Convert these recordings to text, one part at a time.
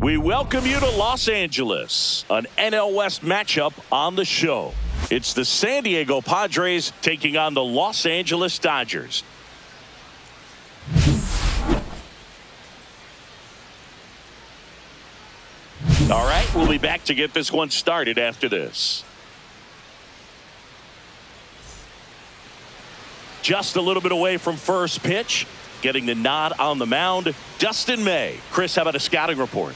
We welcome you to Los Angeles, an NL West matchup on the show. It's the San Diego Padres taking on the Los Angeles Dodgers. All right, we'll be back to get this one started after this. Just a little bit away from first pitch, getting the nod on the mound, Dustin May. Chris, how about a scouting report?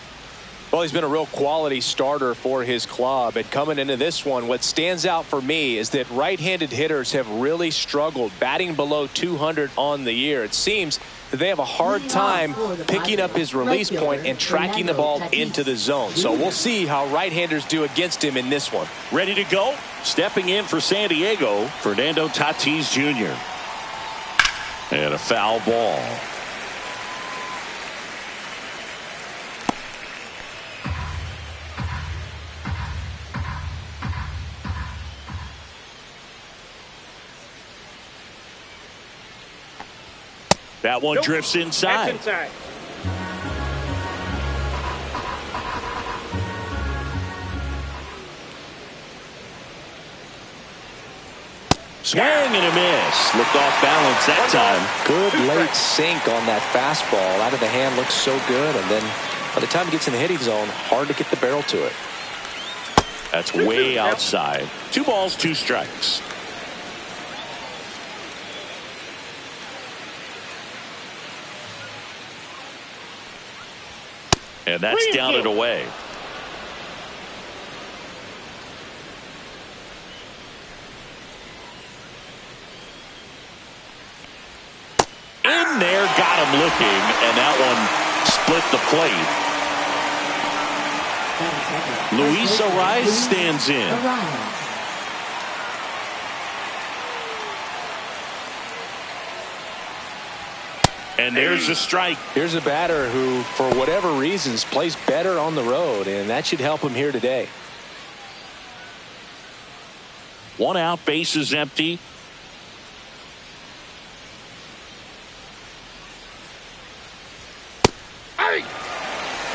Well, he's been a real quality starter for his club. And coming into this one, what stands out for me is that right-handed hitters have really struggled, batting below 200 on the year. It seems that they have a hard time picking up his release point and tracking the ball into the zone. So we'll see how right-handers do against him in this one. Ready to go? Stepping in for San Diego, Fernando Tatis Jr. And a foul ball. That one drifts inside. That's inside. Swing and a miss. Looked off balance that time. Good late sink on that fastball. Out of the hand, looks so good. And then by the time it gets in the hitting zone, hard to get the barrel to it. That's way outside. 2 balls, 2 strikes. And that's down and away. In there, got him looking, and that one split the plate. Luis Ariz stands in. And there's a strike. Here's a batter who, for whatever reasons, plays better on the road, and that should help him here today. 1 out, base is empty.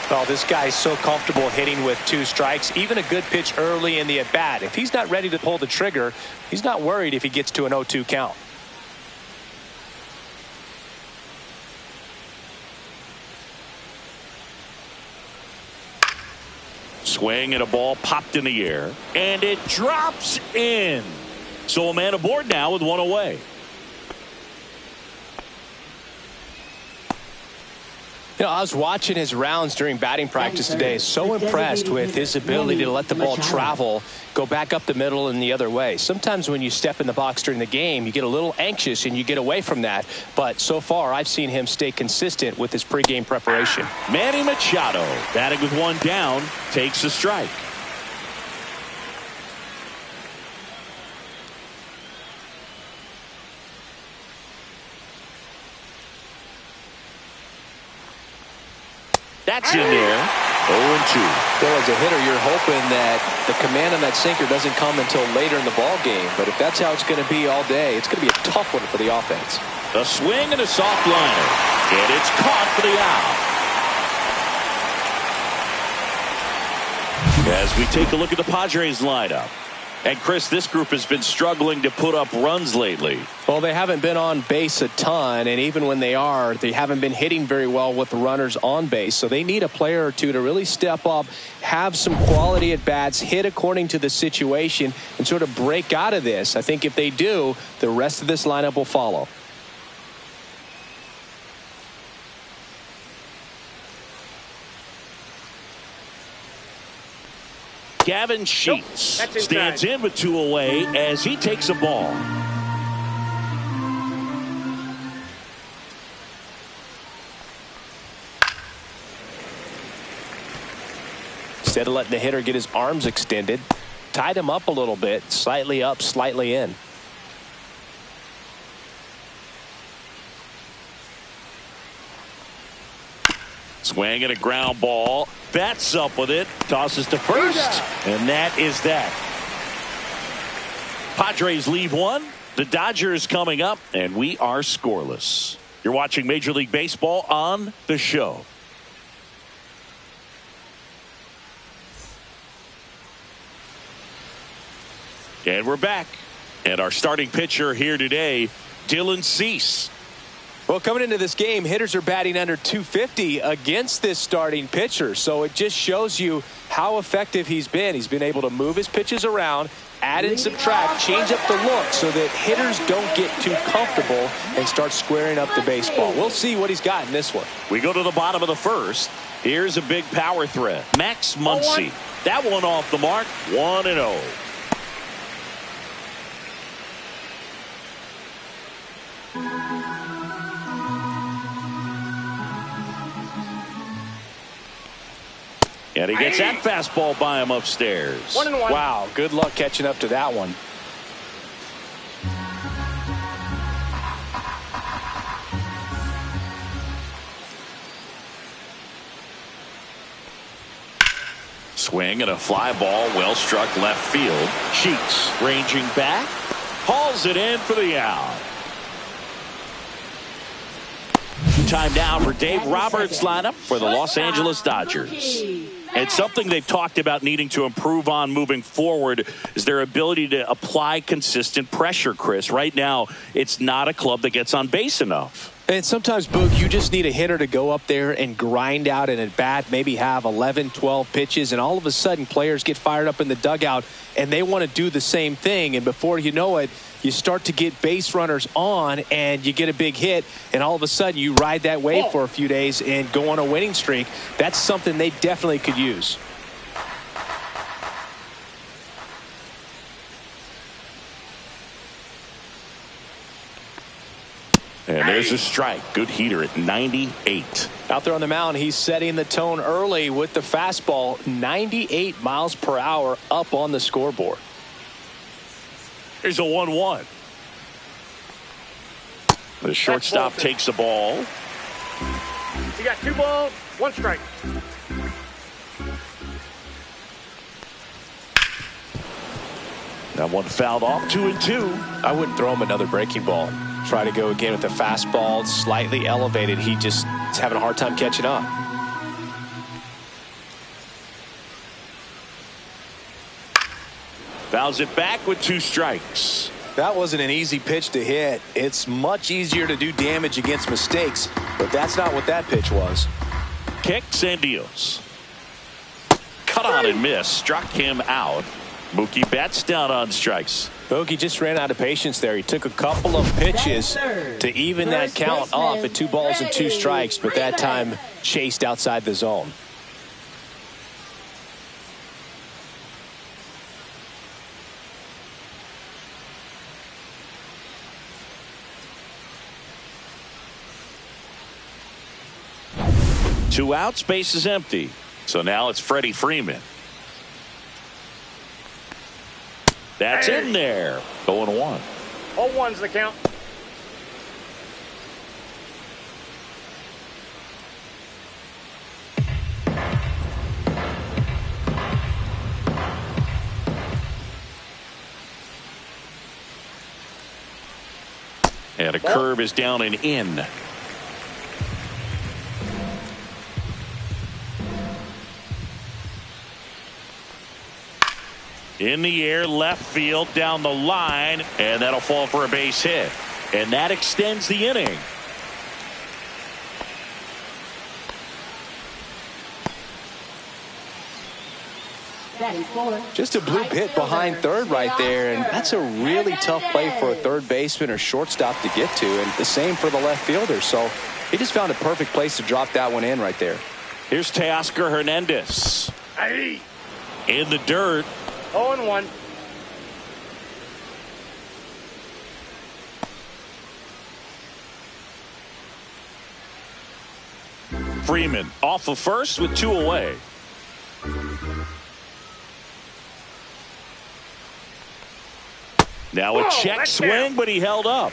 Oh, this guy's so comfortable hitting with 2 strikes. Even a good pitch early in the at-bat. If he's not ready to pull the trigger, he's not worried if he gets to an 0-2 count. Swing and a ball popped in the air, and it drops in. So a man aboard now with 1 away. You know, I was watching his rounds during batting practice today. So impressed with his ability to let the ball travel, go back up the middle and the other way. Sometimes when you step in the box during the game, you get a little anxious and you get away from that. But so far, I've seen him stay consistent with his pregame preparation. Manny Machado, batting with 1 down, takes a strike. That's in there. 0-2. Well, as a hitter, you're hoping that the command on that sinker doesn't come until later in the ball game. But if that's how it's going to be all day, it's going to be a tough one for the offense. A swing and a soft liner. And it's caught for the out. As we take a look at the Padres lineup. And Chris, this group has been struggling to put up runs lately. Well, they haven't been on base a ton, and even when they are, they haven't been hitting very well with the runners on base. So they need a player or two to really step up, have some quality at bats, hit according to the situation, and sort of break out of this. I think if they do, the rest of this lineup will follow. Gavin Sheets stands in with 2 away as he takes a ball. Instead of letting the hitter get his arms extended, tied him up a little bit, slightly up, slightly in. Swing and a ground ball. Bats up with it. Tosses to first. And that is that. Padres leave 1. The Dodgers coming up. And we are scoreless. You're watching Major League Baseball on The Show. And we're back. And our starting pitcher here today, Dylan Cease. Well, coming into this game, hitters are batting under 250 against this starting pitcher. So it just shows you how effective he's been. He's been able to move his pitches around, add and subtract, change up the look so that hitters don't get too comfortable and start squaring up the baseball. We'll see what he's got in this one. We go to the bottom of the first. Here's a big power threat. Max Muncy. That one off the mark. 1-0. And he gets that fastball by him upstairs. 1-1. Wow, good luck catching up to that one. Swing and a fly ball, well struck left field. Sheets ranging back, hauls it in for the out. Time now for Dave Roberts' lineup for the Los Angeles Dodgers. And something they've talked about needing to improve on moving forward is their ability to apply consistent pressure, Chris. Right now, it's not a club that gets on base enough. And sometimes, Boog, you just need a hitter to go up there and grind out an at-bat, maybe have 11, 12 pitches, and all of a sudden players get fired up in the dugout, and they want to do the same thing. And before you know it, you start to get base runners on, and you get a big hit, and all of a sudden you ride that wave for a few days and go on a winning streak. That's something they definitely could use. And there's a strike. Good heater at 98. Out there on the mound, he's setting the tone early with the fastball. 98 miles per hour up on the scoreboard. Here's a 1-1. The shortstop takes the ball. You got 2 balls, 1 strike. That one fouled off. 2-2. I wouldn't throw him another breaking ball. Try to go again with the fastball, slightly elevated. He just is having a hard time catching up. Fouls it back with 2 strikes. That wasn't an easy pitch to hit. It's much easier to do damage against mistakes, but that's not what that pitch was. Kicks and deals. Cut on and miss. Struck him out. Mookie Betts down on strikes. Bogey just ran out of patience there. He took a couple of pitches to even that count up at 2 balls and 2 strikes, but that time chased outside the zone. Two outs, base is empty. So now it's Freddie Freeman. That's in there. 0-1. 0-1's the count. And a curve is down and in. In the air, left field, down the line, and that'll fall for a base hit. And that extends the inning. Just a bloop hit behind third right there, and that's a really tough play for a third baseman or shortstop to get to, and the same for the left fielder. So he just found a perfect place to drop that one in right there. Here's Teoscar Hernandez. In the dirt. 0-1. Freeman off of first with 2 away. Now a check swing, but he held up.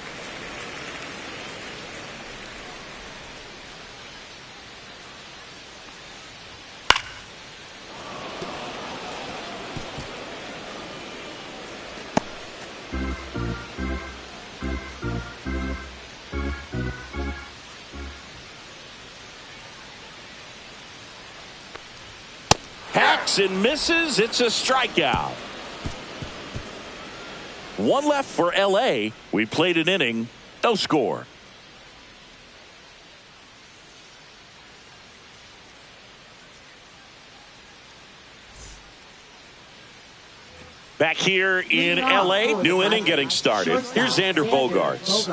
Hacks and misses. It's a strikeout. One left for L.A. We played an inning. No score. Back here in L.A., new inning getting started. Here's Xander Bogaerts.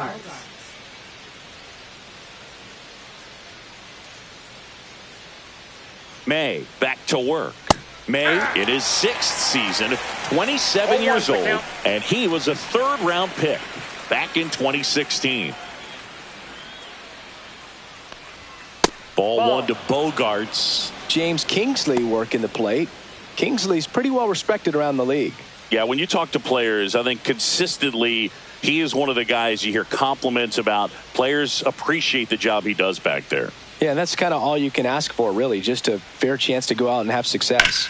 May back to work. May in his 6th season, 27 years old, and he was a 3rd-round pick back in 2016. Ball 1 to Bogaerts. James Kingsley working the plate. Kingsley's pretty well respected around the league. Yeah, when you talk to players, I think consistently he is one of the guys you hear compliments about. Players appreciate the job he does back there. Yeah, and that's kind of all you can ask for, really, just a fair chance to go out and have success.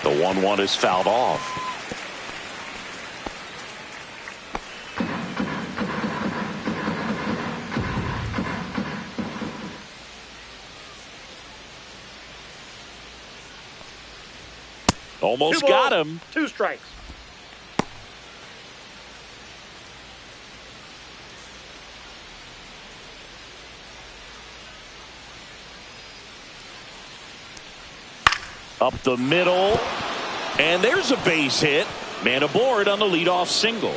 The 1-1 is fouled off. Almost got him. 2 strikes. Up the middle. And there's a base hit. Man aboard on the leadoff single.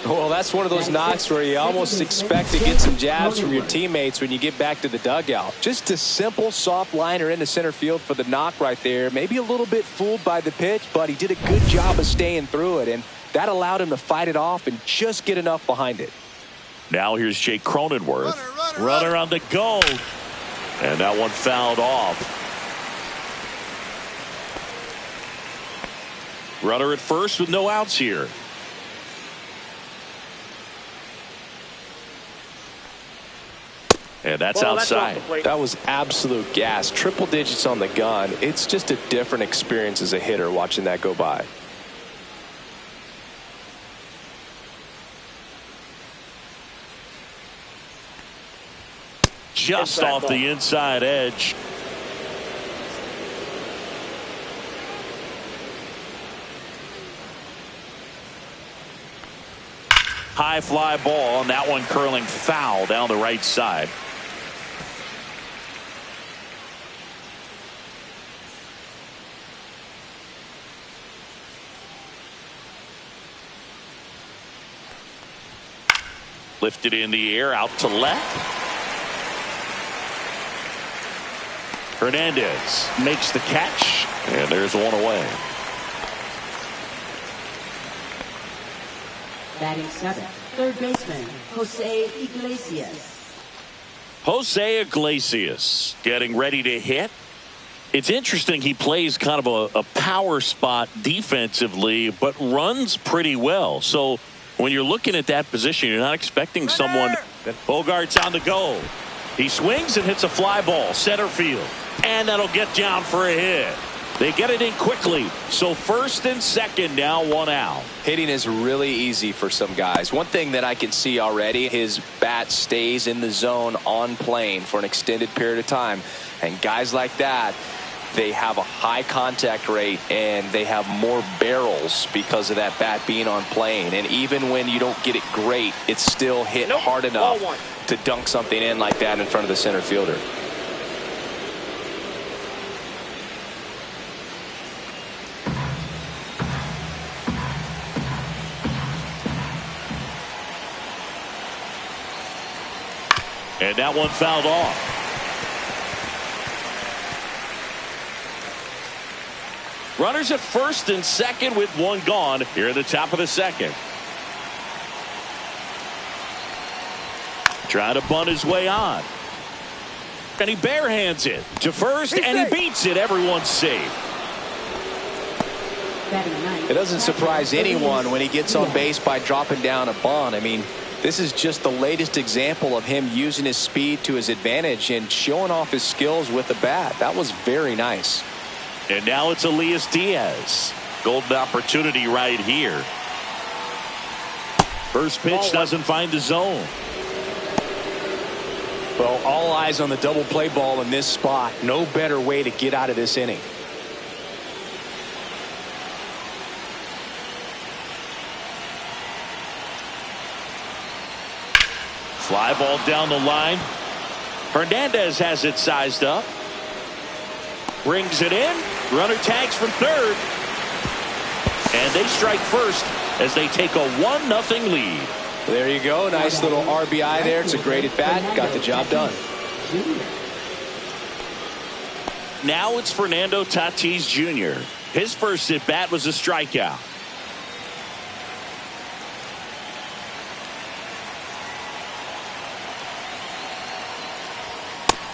Well, that's one of those knocks where you almost expect to get some jabs from your teammates when you get back to the dugout. Just a simple soft liner into center field for the knock right there. Maybe a little bit fooled by the pitch, but he did a good job of staying through it, and that allowed him to fight it off and just get enough behind it. Now here's Jake Cronenworth. Runner on the go. And that one fouled off. Runner at first with no outs here. And that's outside. That was absolute gas. Triple digits on the gun. It's just a different experience as a hitter watching that go by. Just off the inside edge. High fly ball, and that one curling foul down the right side. Lifted in the air, out to left. Hernandez makes the catch, and there's one away. Batting 7th, third baseman, Jose Iglesias. Jose Iglesias getting ready to hit. It's interesting, he plays kind of a power spot defensively, but runs pretty well. So when you're looking at that position, you're not expecting someone. Bogaerts on the go. He swings and hits a fly ball, center field. And that'll get down for a hit. They get it in quickly. So first and second, now 1 out. Hitting is really easy for some guys. One thing that I can see already, his bat stays in the zone on plane for an extended period of time. And guys like that, they have a high contact rate and they have more barrels because of that bat being on plane. And even when you don't get it great, it's still hit hard enough to dunk something in like that in front of the center fielder. And that one fouled off. Runners at first and second with 1 gone here at the top of the second. Trying to bunt his way on. And he barehands it to first, and he beats it. Everyone's safe. It doesn't surprise anyone when he gets on base by dropping down a bunt. I mean, this is just the latest example of him using his speed to his advantage and showing off his skills with the bat. That was very nice. And now it's Elias Diaz. Golden opportunity right here. First pitch doesn't find the zone. Well, all eyes on the double play ball in this spot. No better way to get out of this inning. Fly ball down the line. Hernandez has it sized up. Brings it in. Runner tags from third. And they strike first as they take a 1-0 lead. There you go. Nice little RBI there. It's a great at bat. Got the job done. Now it's Fernando Tatis Jr. His first at bat was a strikeout.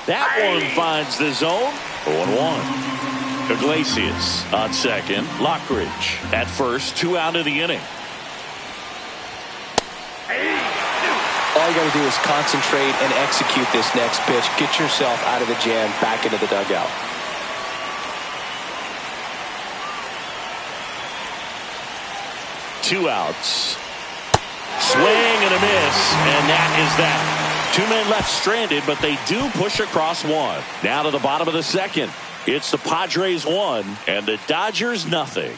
That one finds the zone. 0-1. Iglesias on second. Lockridge at first. 2 out of the inning. All you got to do is concentrate and execute this next pitch. Get yourself out of the jam, back into the dugout. Two outs. Swing and a miss, and that is that. 2 men left stranded, but they do push across one. Now to the bottom of the second. It's the Padres 1 and the Dodgers nothing.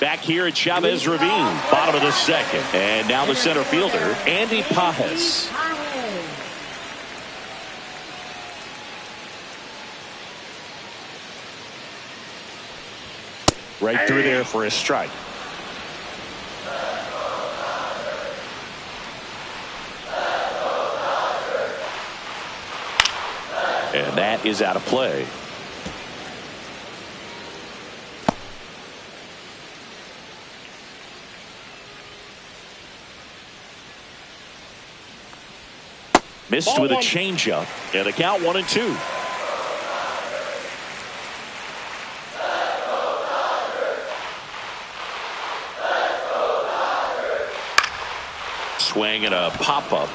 Back here at Chavez Ravine, bottom of the second. And now the center fielder, Andy Pajes. Right through there for a strike. And that is out of play. Missed with a changeup, and a count 1-2. Swing and a pop-up.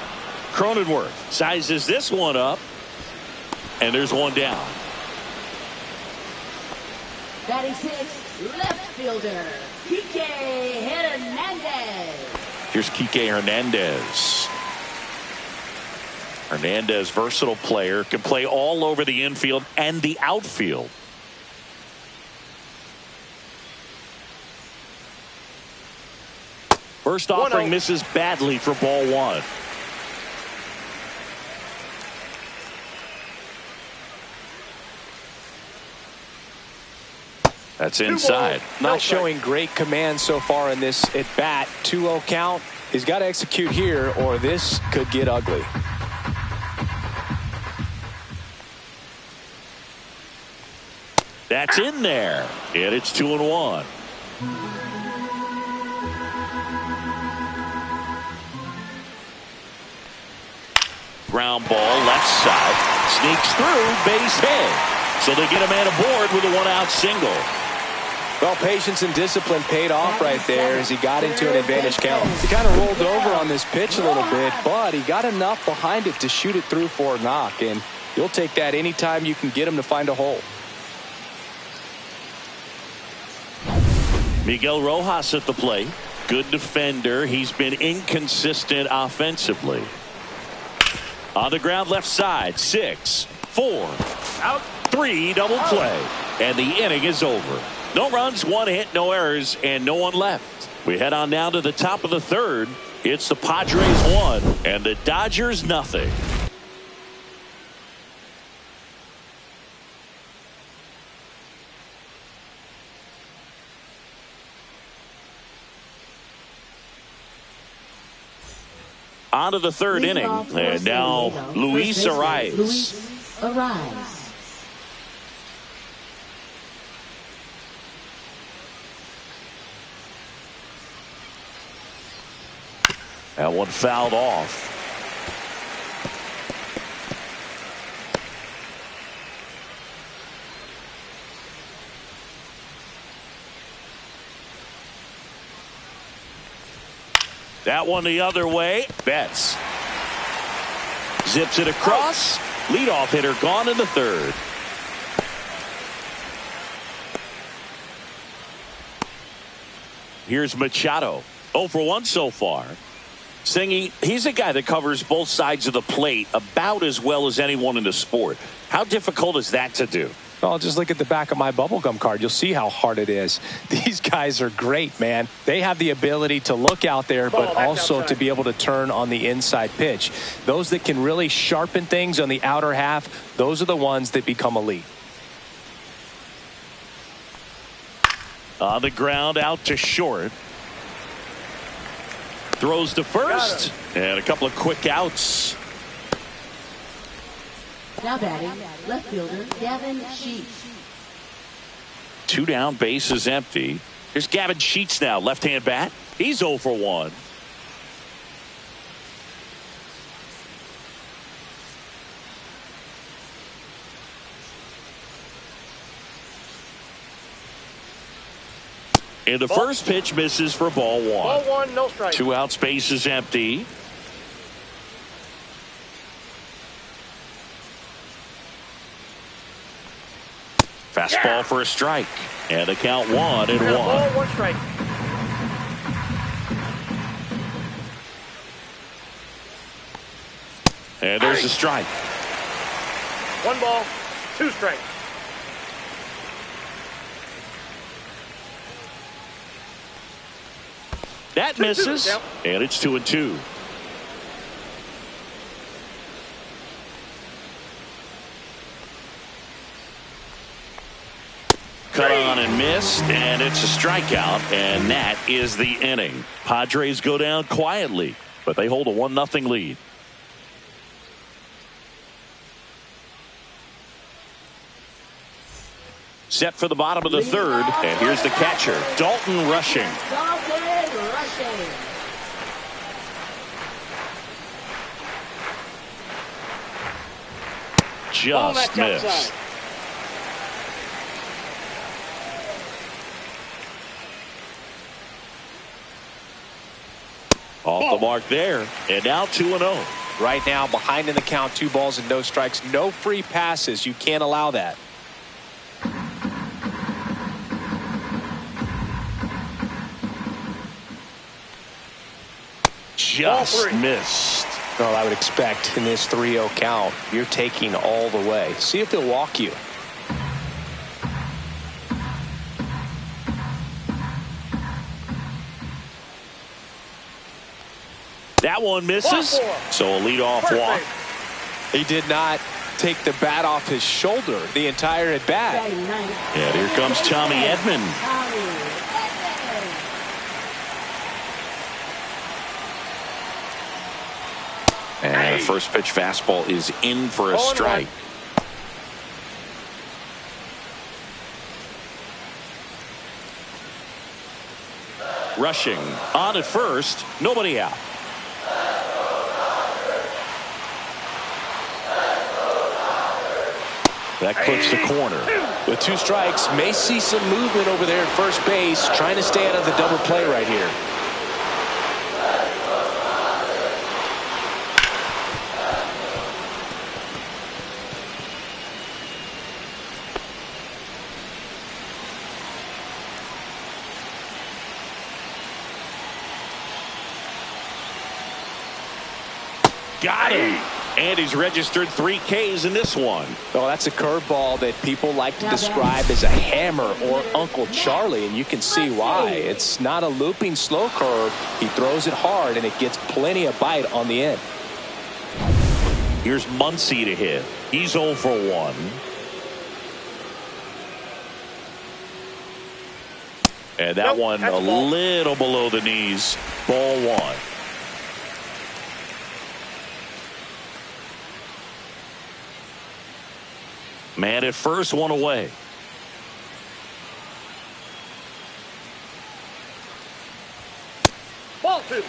Cronenworth sizes this one up, and there's one down. Batting 6, left fielder, Kike Hernandez. Here's Kike Hernandez. Hernandez, versatile player, can play all over the infield and the outfield. First offering misses badly for ball 1. That's inside. Not showing great command so far in this at bat. 2-0 count. He's got to execute here, or this could get ugly. That's in there, and it's 2-1. Ground ball left side, sneaks through, base hit. So they get a man aboard with a 1-out single. Well, patience and discipline paid off right there as he got into an advantage count. He kind of rolled over on this pitch a little bit, but he got enough behind it to shoot it through for a knock, and you'll take that anytime you can get him to find a hole. Miguel Rojas at the plate. Good defender. He's been inconsistent offensively. On the ground left side. 6, 4, out, 3, double play. And the inning is over. No runs, 1 hit, no errors, and no one left. We head on down to the top of the third. It's the Padres 1 and the Dodgers nothing. On to the third inning, and now Luis arrives. That one fouled off. That one the other way. Betts zips it across. Leadoff hitter gone in the third. Here's Machado. 0 for 1 so far. Singy, he's a guy that covers both sides of the plate about as well as anyone in the sport. How difficult is that to do? Oh, just look at the back of my bubblegum card. You'll see how hard it is. These guys are great, man. They have the ability to look out there, but also to be able to turn on the inside pitch. Those that can really sharpen things on the outer half, those are the ones that become elite. On the ground, out to short. Throws to first. And a couple of quick outs. Now batting, left fielder Gavin Sheets. 2 down, base is empty. Here's Gavin Sheets now, left-hand bat. He's 0 for 1. And the first pitch misses for ball 1. Ball 1, no strike. 2 outs, base is empty. Fastball for a strike. And the count 1-1. Ball 1 strike. And there's a strike. 1 ball, 2 strikes. That misses. And it's 2-2. Cut on and missed, and it's a strikeout, and that is the inning. Padres go down quietly, but they hold a 1-0 lead. Set for the bottom of the third, and here's the catcher, Dalton Rushing. Just missed. Off the mark there, and now 2-0. Right now, behind in the count, 2 balls and no strikes, no free passes. You can't allow that. Just missed. Well, I would expect in this 3-0 count, you're taking all the way. See if he'll walk you. That one misses, so a leadoff walk. He did not take the bat off his shoulder the entire at bat. And here comes Tommy Edman. And the first pitch fastball is in for a strike. Rushing on at first, nobody out. That clips the corner. With 2 strikes, may see some movement over there at first base, trying to stay out of the double play right here. Got him. And he's registered 3 Ks in this one. Well, that's a curveball that people like to describe as a hammer or Uncle Charlie, and you can see why. It's not a looping slow curve. He throws it hard, and it gets plenty of bite on the end. Here's Muncy to hit. He's 0 for 1. And that one a little below the knees. Ball 1. Man at first, 1 away. Ball 2.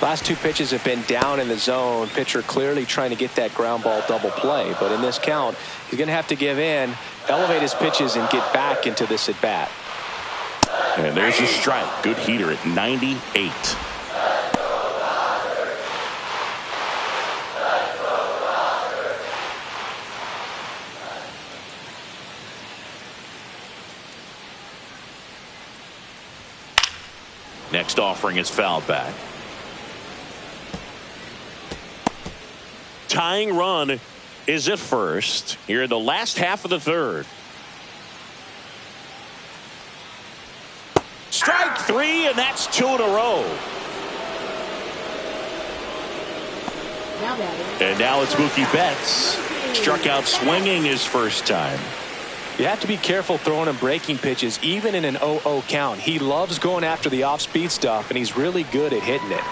Last 2 pitches have been down in the zone. Pitcher clearly trying to get that ground ball double play. But in this count, he's going to have to give in, elevate his pitches, and get back into this at bat. And there's a strike. Good heater at 98. Next offering is fouled back. Tying run is at first here in the last half of the third. Strike three, and that's 2 in a row. And now it's Mookie Betts. Struck out swinging his first time. You have to be careful throwing him breaking pitches, even in an 0-0 count. He loves going after the off-speed stuff, and he's really good at hitting it.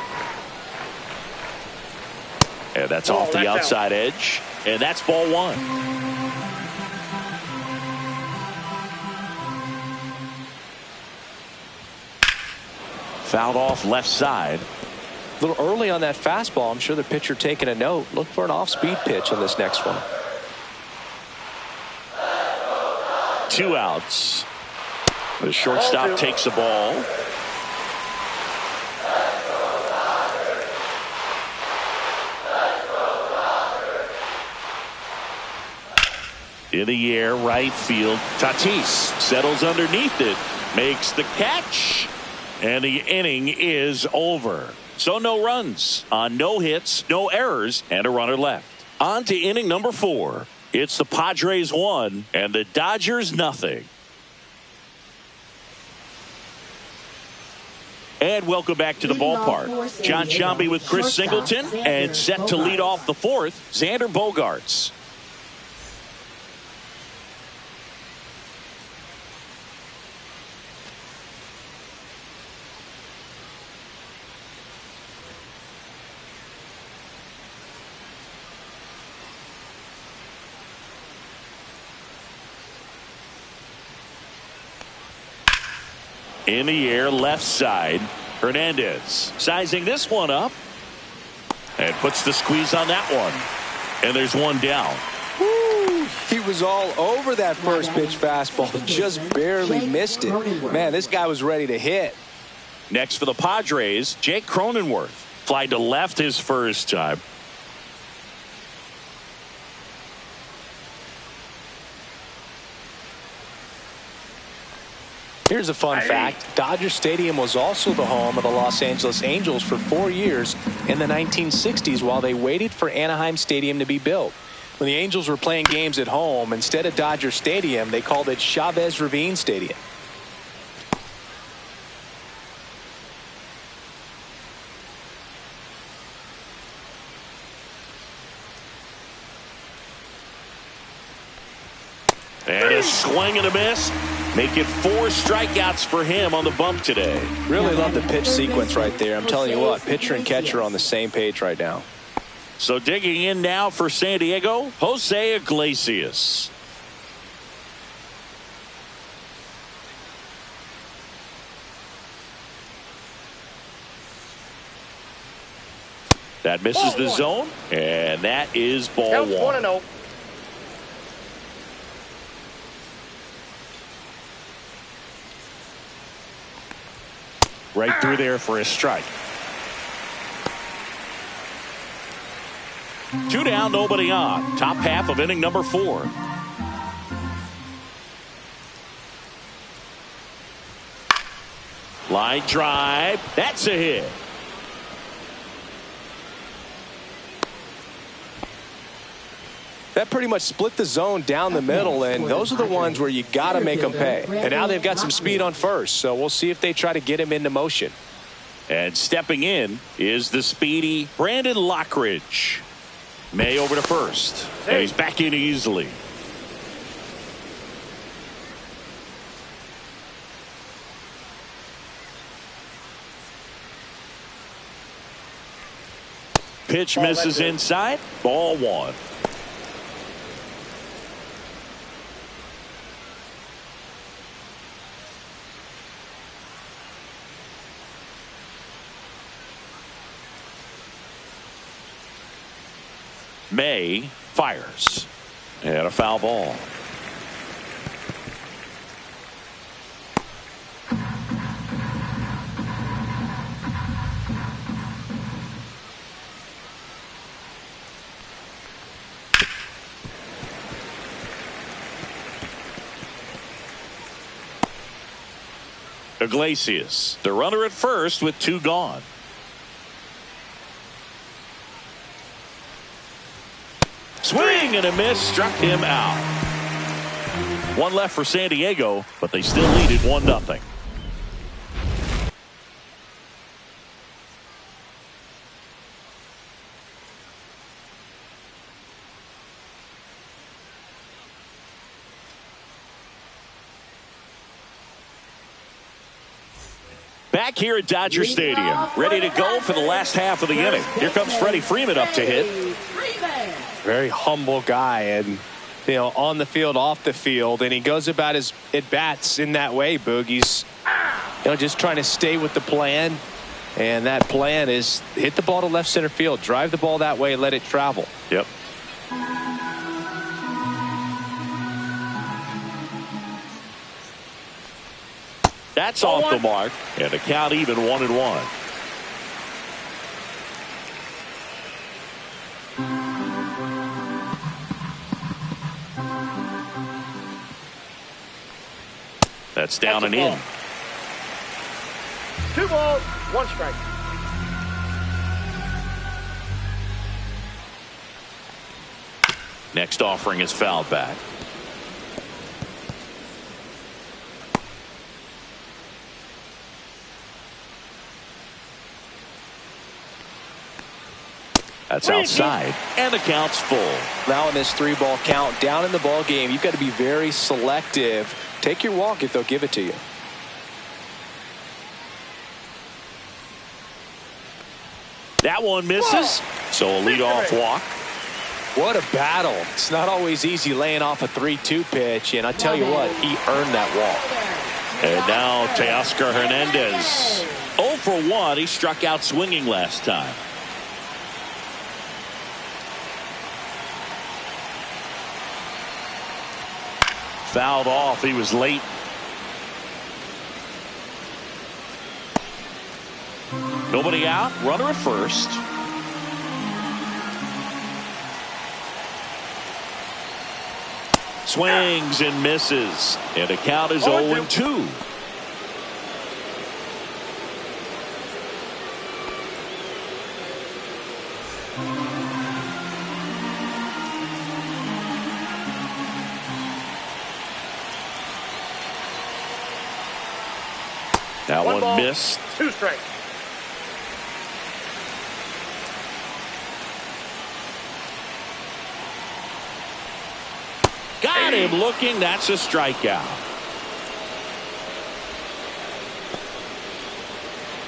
And that's off the outside edge, and that's ball one. Fouled off left side. A little early on that fastball. I'm sure the pitcher taking a note. Look for an off-speed pitch on this next one. 2 outs. The shortstop takes the ball. In the air, right field. Tatis settles underneath it, makes the catch, and the inning is over. So no runs on no hits, no errors, and a runner left. On to inning number 4. It's the Padres 1 and the Dodgers nothing. And welcome back to the ballpark. John Sciambi with Chris Singleton, and set to lead off the 4th, Xander Bogaerts. In the air, left side. Hernandez sizing this one up and puts the squeeze on that one. And there's one down. Woo! He was all over that first pitch fastball. Just barely missed it. Man, this guy was ready to hit. Next for the Padres, Jake Cronenworth. Fly to left his first time. Here's a fun fact. Dodger Stadium was also the home of the Los Angeles Angels for 4 years in the 1960s while they waited for Anaheim Stadium to be built. When the Angels were playing games at home, instead of Dodger Stadium, they called it Chavez Ravine Stadium. And a swing and a miss. Make it 4 strikeouts for him on the bump today. Really love the pitch sequence right there. I'm telling you what, pitcher and catcher are on the same page right now. So digging in now for San Diego, Jose Iglesias. That misses the zone, and that is ball one. 1-0. Right through there for a strike. 2 down, nobody on. Top half of inning number 4. Line drive. That's a hit. That pretty much split the zone down the middle, and those are the ones where you got to make them pay. And now they've got some speed on first, so we'll see if they try to get him into motion. And stepping in is the speedy Brandon Lockridge. May over to first, and he's back in easily. Pitch misses inside, ball one. May fires, and a foul ball. Iglesias, the runner at first with 2 gone. Swing and a miss, struck him out. One left for San Diego, but they still lead it 1-0. Back here at Dodger Stadium, ready to go for the last half of the inning. Here comes Freddie Freeman up to hit. Very humble guy, and on the field, off the field, and he goes about his at-bats in that way, Boog. He's just trying to stay with the plan, and that plan is hit the ball to left center field, drive the ball that way, let it travel. Yep. That's off the mark, and the count even 1-1. That's down and in. 2 balls, 1 strike. Next offering is fouled back. That's outside, and the count's full. Now in this 3-ball count, down in the ball game, you've got to be very selective. Take your walk if they'll give it to you. That one misses, so a leadoff walk. What a battle. It's not always easy laying off a 3-2 pitch, and I tell you what, he earned that walk. And now Teoscar Hernandez. 0 for 1. He struck out swinging last time. Fouled off. He was late. Nobody out. Runner at first. Swings and misses. And the count is 0-2. That one ball, missed. 2 strikes. Got him looking. That's a strikeout.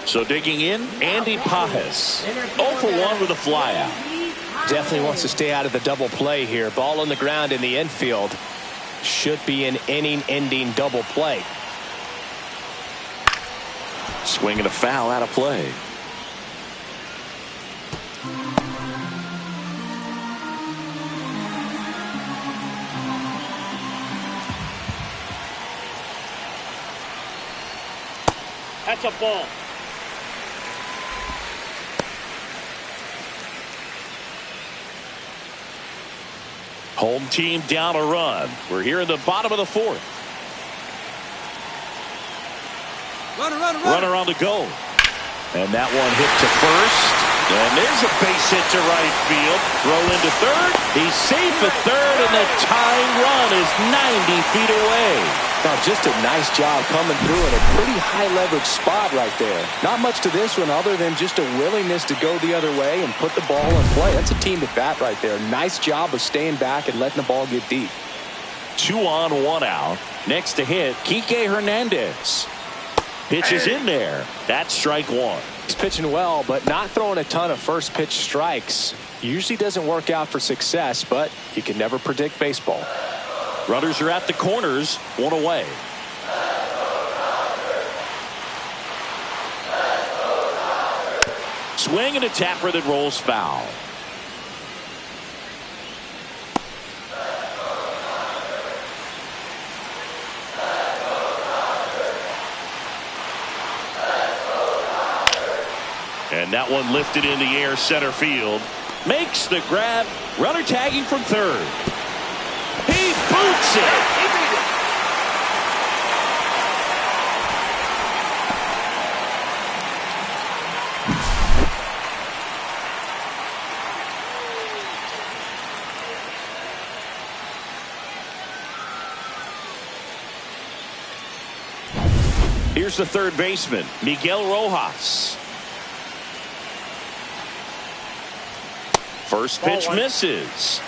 So digging in, Andy Pajes. 0 for 1 with a flyout. Definitely wants to stay out of the double play here. Ball on the ground in the infield. Should be an inning-ending double play. Swing and a foul out of play. That's a ball. Home team down a run. We're here in the bottom of the 4th. Runner on the go. And that one hit to first. And there's a base hit to right field. Throw into third. He's safe at third, and the tying run is 90 feet away. Now, just a nice job coming through in a pretty high leverage spot right there. Not much to this one other than just a willingness to go the other way and put the ball in play. That's a team at bat right there. Nice job of staying back and letting the ball get deep. 2 on, 1 out. Next to hit, Kike Hernandez. Pitches in there. That's strike 1. He's pitching well, but not throwing a ton of first pitch strikes. Usually doesn't work out for success, but you can never predict baseball. Runners are at the corners, 1 away. Swing and a tapper that rolls foul. And that one lifted in the air center field. Makes the grab. Runner tagging from third. He boots it. Here's the third baseman, Miguel Rojas. First pitch misses.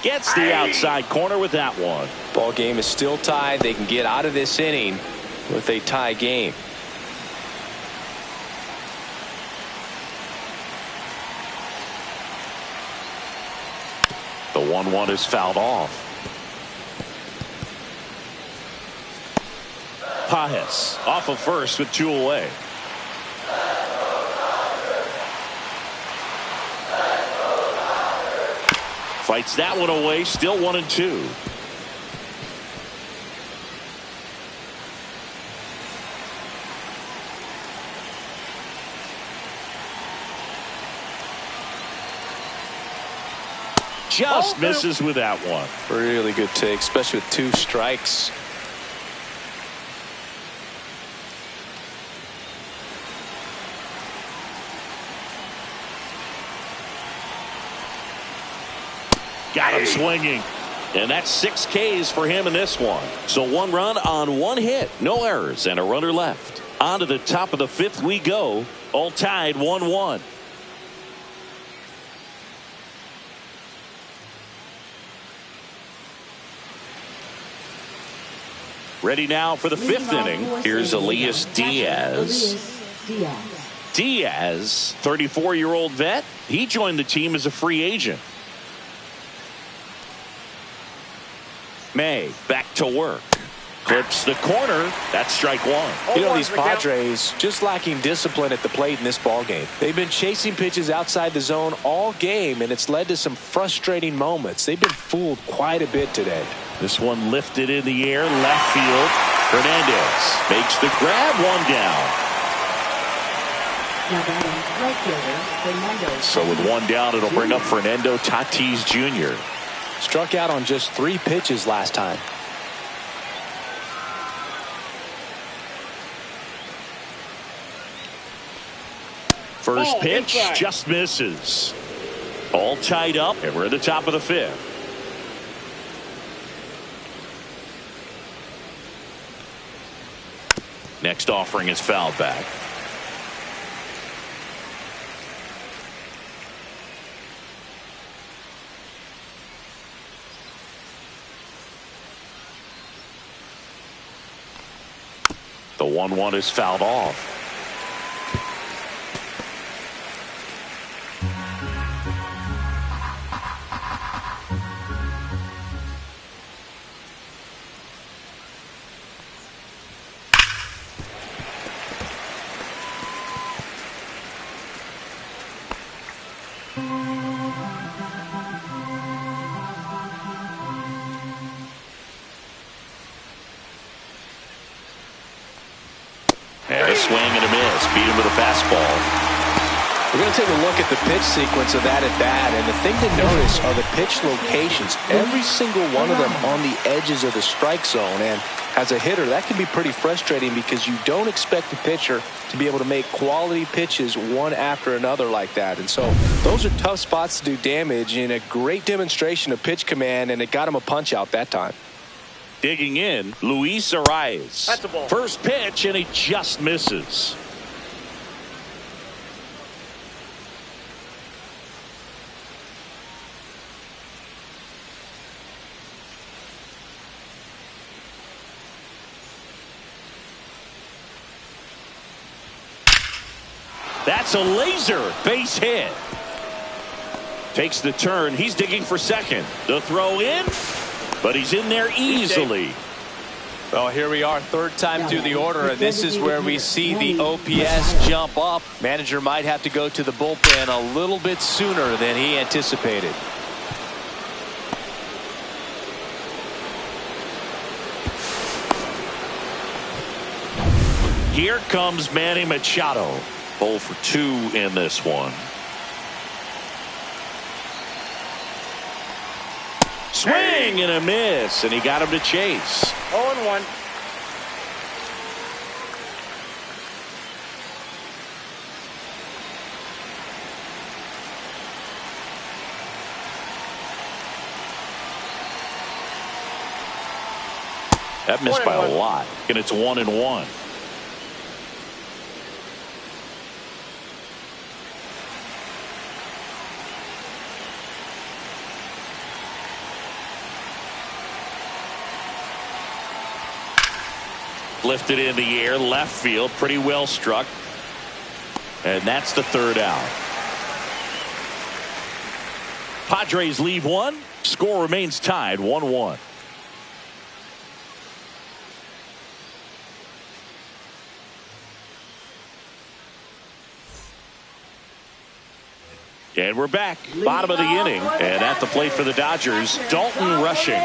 Gets the outside corner with that one. Ball game is still tied. They can get out of this inning with a tie game. The 1-1 is fouled off. Pajes off of first with 2 away. Fights that one away, still 1-2. Just misses with that one. Really good take, especially with 2 strikes. Got him swinging. And that's 6 Ks for him in this one. So 1 run on 1 hit. No errors and a runner left. On to the top of the 5th we go. All tied 1-1. Ready now for the 5th inning. Here's Elias Diaz. Diaz, 34-year-old vet. He joined the team as a free agent. May back to work. Clips the corner. That's strike 1. You know, these Padres just lacking discipline at the plate in this ball game. They've been chasing pitches outside the zone all game, and it's led to some frustrating moments. They've been fooled quite a bit today. This one lifted in the air, left field. Hernandez makes the grab, 1 down. Now batting right fielder, Fernando. So with 1 down, it'll bring up Fernando Tatis Jr. Struck out on just 3 pitches last time. First pitch just misses. All tied up, and we're at the top of the 5th. Next offering is fouled back. The 1-1 is fouled off. And a swing and a miss. Beat him with a fastball. We're going to take a look at the pitch sequence of that at bat, and the thing to notice are the pitch locations. Every single one of them on the edges of the strike zone, and as a hitter, that can be pretty frustrating because you don't expect the pitcher to be able to make quality pitches one after another like that. And so those are tough spots to do damage, and a great demonstration of pitch command, and it got him a punch out that time. Digging in, Luis Arias. That's a ball. First pitch, and he just misses. That's a laser base hit. Takes the turn. He's digging for second. The throw in, but he's in there easily. Well, here we are, 3rd time through the order, and this is where we see the OPS jump up. Manager might have to go to the bullpen a little bit sooner than he anticipated. Here comes Manny Machado. 0 for 2 in this one. Swing and a miss, and he got him to chase. 0-1. That missed by a lot, and it's 1-1. Lifted in the air, left field, pretty well struck. And that's the third out. Padres leave one. Score remains tied 1-1. And we're back. Bottom of the inning. And at the plate for the Dodgers, Dalton Rushing.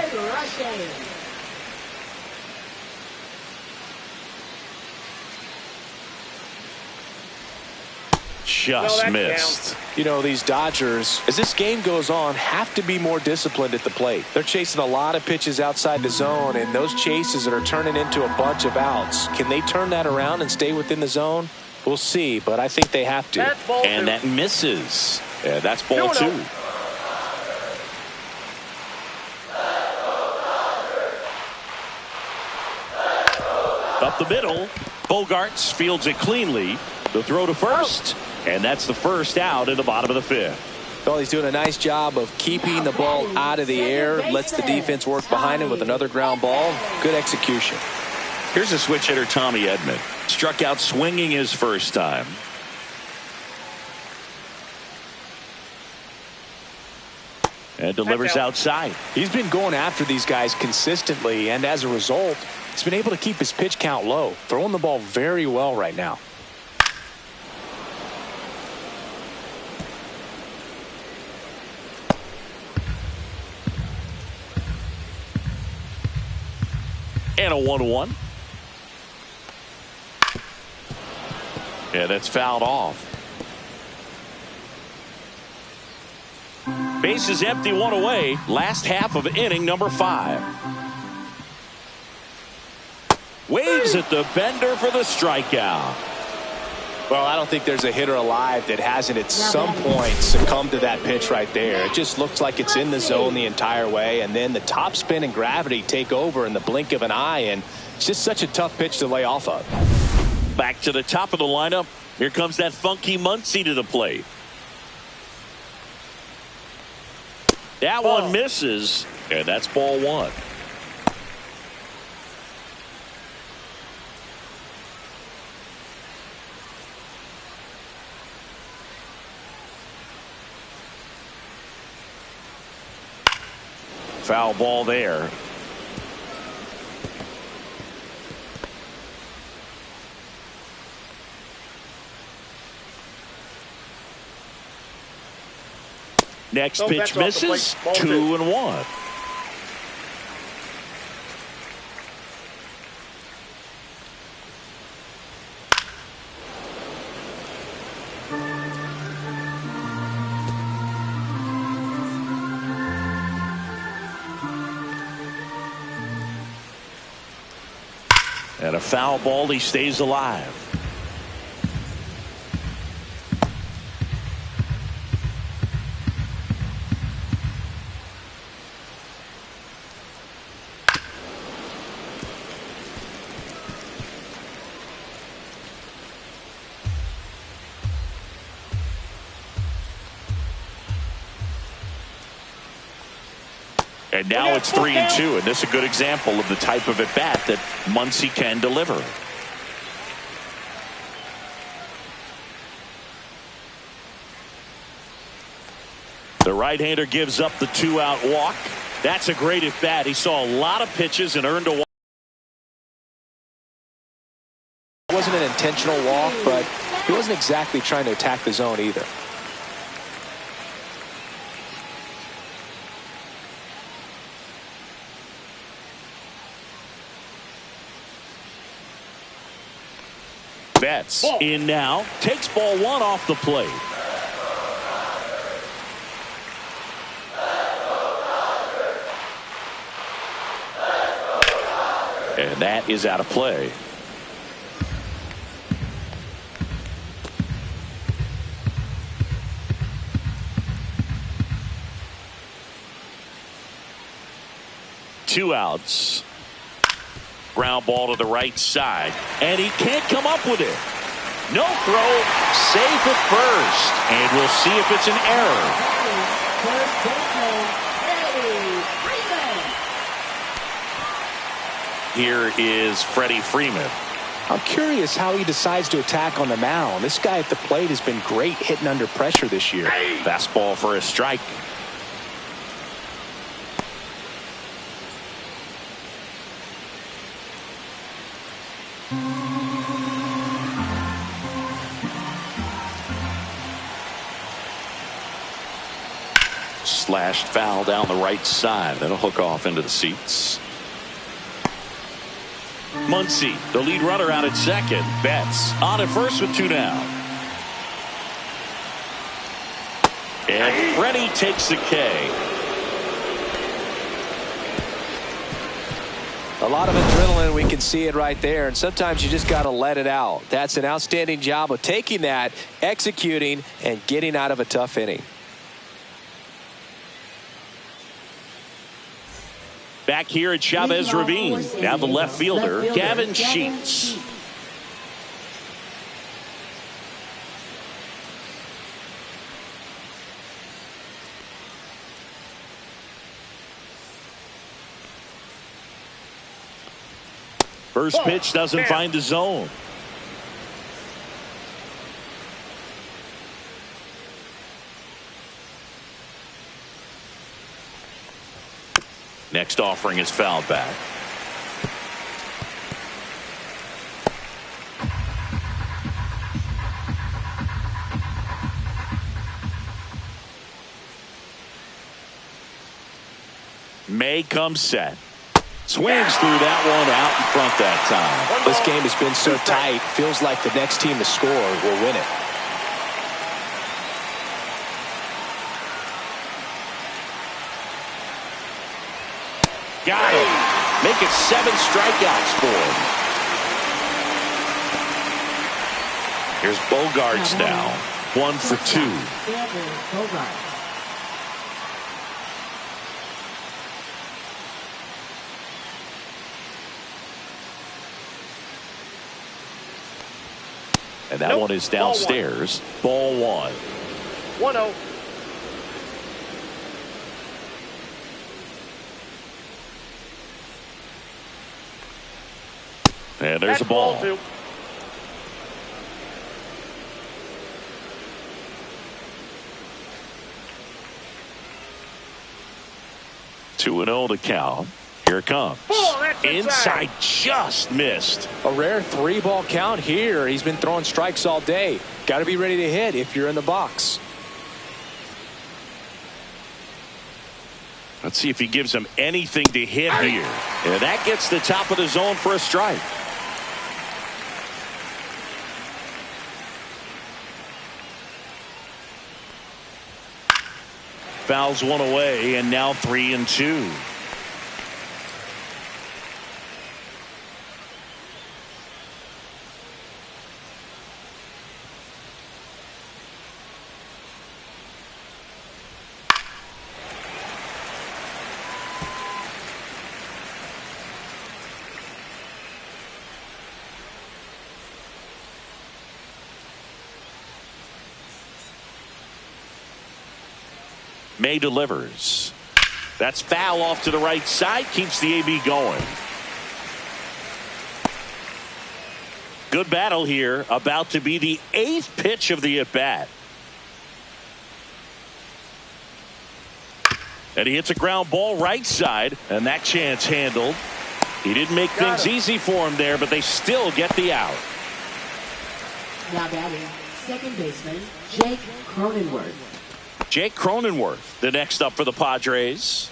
Just missed. You know, these Dodgers, as this game goes on, have to be more disciplined at the plate. They're chasing a lot of pitches outside the zone, and those chases that are turning into a bunch of outs. Can they turn that around and stay within the zone? We'll see, but I think they have to. And that misses. Yeah, that's ball 2. Up the middle. Bogarts fields it cleanly. The throw to first. And that's the first out in the bottom of the 5th. Well, he's doing a nice job of keeping the ball out of the air. Lets the defense work behind him with another ground ball. Good execution. Here's a switch hitter, Tommy Edman. Struck out swinging his first time. And delivers outside. He's been going after these guys consistently, and as a result, he's been able to keep his pitch count low. Throwing the ball very well right now. And a 1-1. Yeah, that's fouled off. Base is empty, 1 away. Last half of inning number 5. Waves at the bender for the strikeout. Well, I don't think there's a hitter alive that hasn't at some point succumbed to that pitch right there. It just looks like it's in the zone the entire way, and then the top spin and gravity take over in the blink of an eye, and it's just such a tough pitch to lay off of. Back to the top of the lineup. Here comes that funky Muncy to the plate. That one misses, and that's ball 1. Foul ball there. Next pitch misses. 2-1. And a foul ball. He stays alive. And now it's 3-2, and this is a good example of the type of at-bat that Muncy can deliver. The right-hander gives up the 2-out walk. That's a great at-bat. He saw a lot of pitches and earned a walk. It wasn't an intentional walk, but he wasn't exactly trying to attack the zone either. Betts in now, takes ball 1 off the plate. And that is out of play. Two outs. Ground ball to the right side, and he can't come up with it. No throw, safe at first, and we'll see if it's an error. Here is Freddie Freeman. I'm curious how he decides to attack on the mound. This guy at the plate has been great hitting under pressure this year. Fastball for a strike. Slashed foul down the right side. That'll hook off into the seats. Muncy, the lead runner, out at second. Betts on at first with 2 down. And Freddie takes the K. A lot of adrenaline, we can see it right there, and sometimes you just got to let it out. That's an outstanding job of taking that, executing, and getting out of a tough inning. Back here at Chavez Ravine, now the left fielder, Gavin Sheets. First pitch doesn't find the zone. Next offering is fouled back. May comes set. Swings through that one out in front that time. This game has been so tight. Feels like the next team to score will win it. Got him. Make it 7 strikeouts for him. Here's Bogarts now. 1 for 2. And that one is downstairs. Ball 1. 1-0. And there's a ball. 2. Two and 0 to count. Here it comes. Inside, just missed. A rare 3-ball count here. He's been throwing strikes all day. Got to be ready to hit if you're in the box. Let's see if he gives him anything to hit here. And that gets the top of the zone for a strike. Fouls one away, and now 3-2. May delivers. That's foul off to the right side. Keeps the AB going. Good battle here. About to be the 8th pitch of the at-bat. And he hits a ground ball right side. And that chance handled. He didn't make things easy for him there, but they still get the out. Now batting, second baseman, Jake Cronenworth. Jake Cronenworth, the next up for the Padres.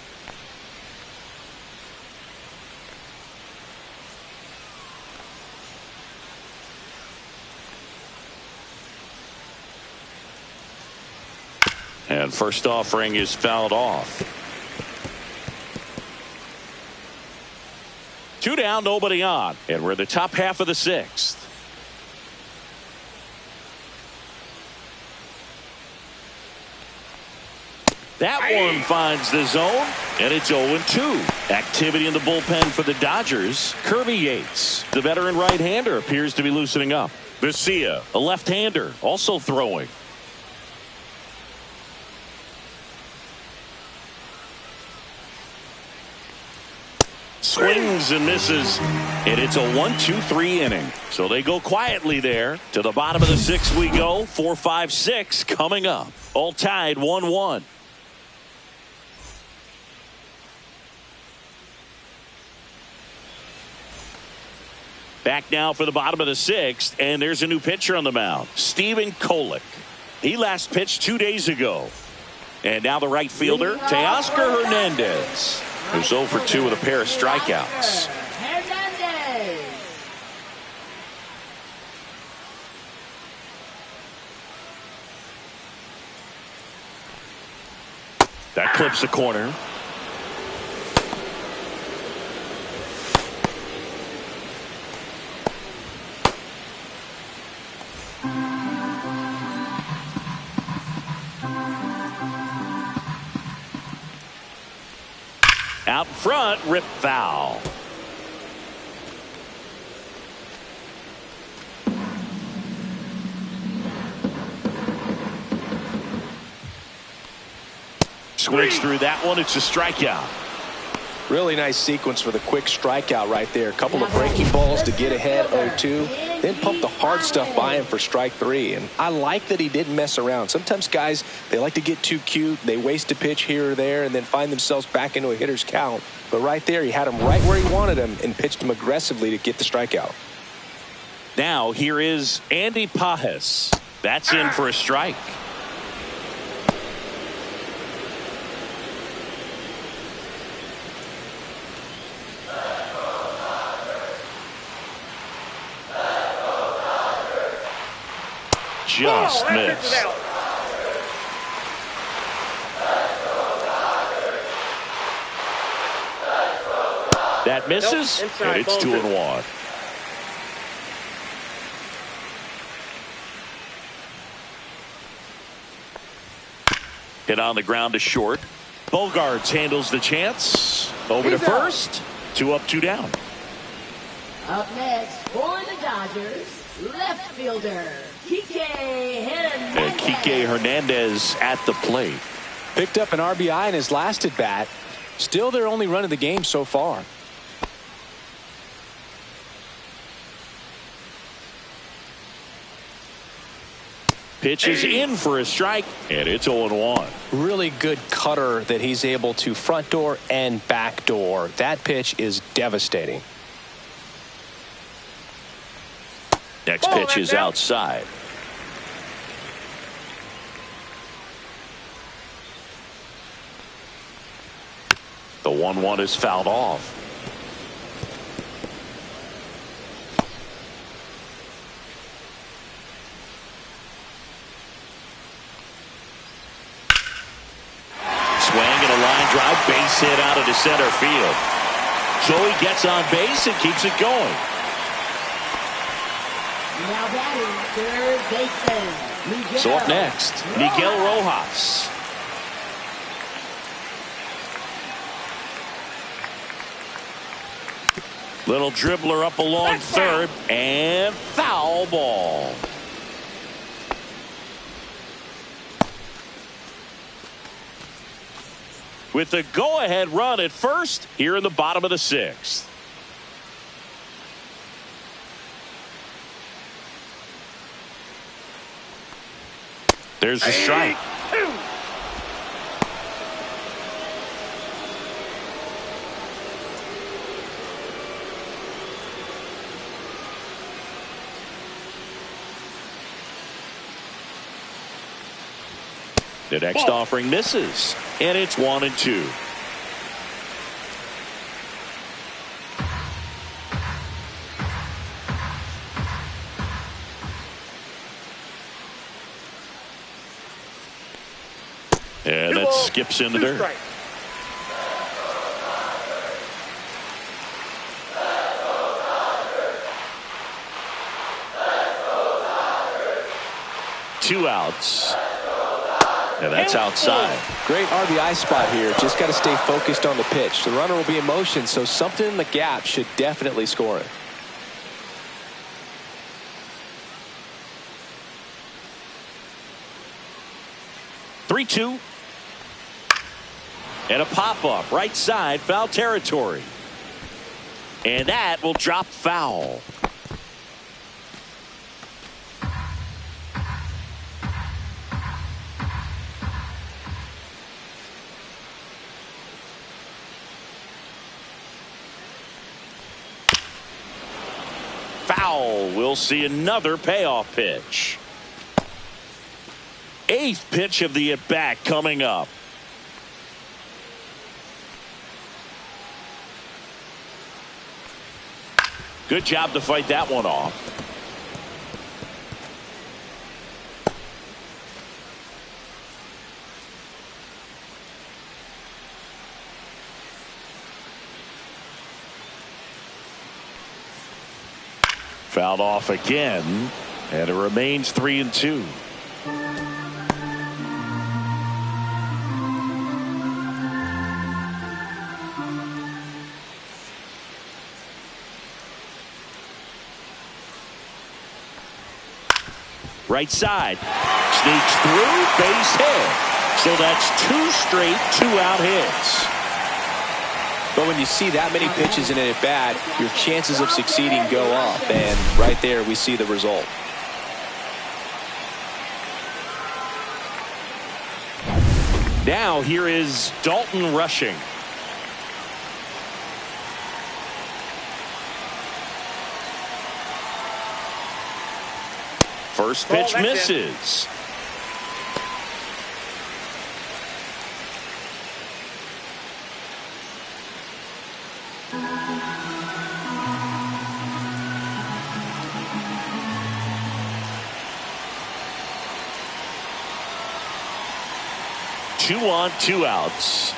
And first offering is fouled off. 2 down, nobody on. And we're in the top half of the 6th. That one finds the zone, and it's 0-2. Activity in the bullpen for the Dodgers. Kirby Yates, the veteran right-hander, appears to be loosening up. Garcia, a left-hander, also throwing. Swings and misses, and it's a 1-2-3 inning. So they go quietly there. To the bottom of the sixth we go. 4-5-6 coming up. All tied 1-1. Back now for the bottom of the sixth, and there's a new pitcher on the mound, Steven Kolick. He last pitched 2 days ago. And now the right fielder, Teoscar Hernandez, who's 0 for 2 with a pair of strikeouts. That clips the corner. Out front, rip foul. Swings through that one. It's a strikeout. Really nice sequence for the quick strikeout right there. A couple of breaking balls to get ahead 0-2. Then pump the hard stuff by him for strike 3. And I like that he didn't mess around. Sometimes guys, they like to get too cute. They waste a pitch here or there and then find themselves back into a hitter's count. But right there, he had him right where he wanted him and pitched him aggressively to get the strikeout. Now here is Andy Pajes. That's in for a strike. Just missed. That misses, and it's 2-1. Hit on the ground to short. Bogarts handles the chance. Over to first. 2 up, 2 down. Up next for the Dodgers, left fielder Kike Hernandez. And Kike Hernandez at the plate. Picked up an RBI in his last at bat. Still their only run of the game so far. Pitch is in for a strike, and it's 0-1. Really good cutter that he's able to front door and back door. That pitch is devastating. Next pitch is outside. The 1-1 is fouled off. Swing and a line drive, base hit out into center field. So he gets on base and keeps it going. Now batting third baseman Miguel. So up next, Miguel Rojas. Little dribbler up along third, and foul ball. With the go-ahead run at first here in the bottom of the sixth. There's the strike. The next offering misses, and it's 1-2. And that skips in the dirt. Two outs. And that's outside. Great RBI spot here. Just got to stay focused on the pitch. The runner will be in motion, so something in the gap should definitely score it. Three-two. And a pop-up right side, foul territory. And that will drop foul. Foul. We'll see another payoff pitch. 8th pitch of the at-bat coming up. Good job to fight that one off. Fouled off again, and it remains 3-2. Right side. Sneaks through. Base hit. So that's 2 straight 2-out hits. But when you see that many pitches in an at-bat, your chances of succeeding go up. And right there, we see the result. Now here is Dalton rushing. First pitch misses. Two on, 2 outs.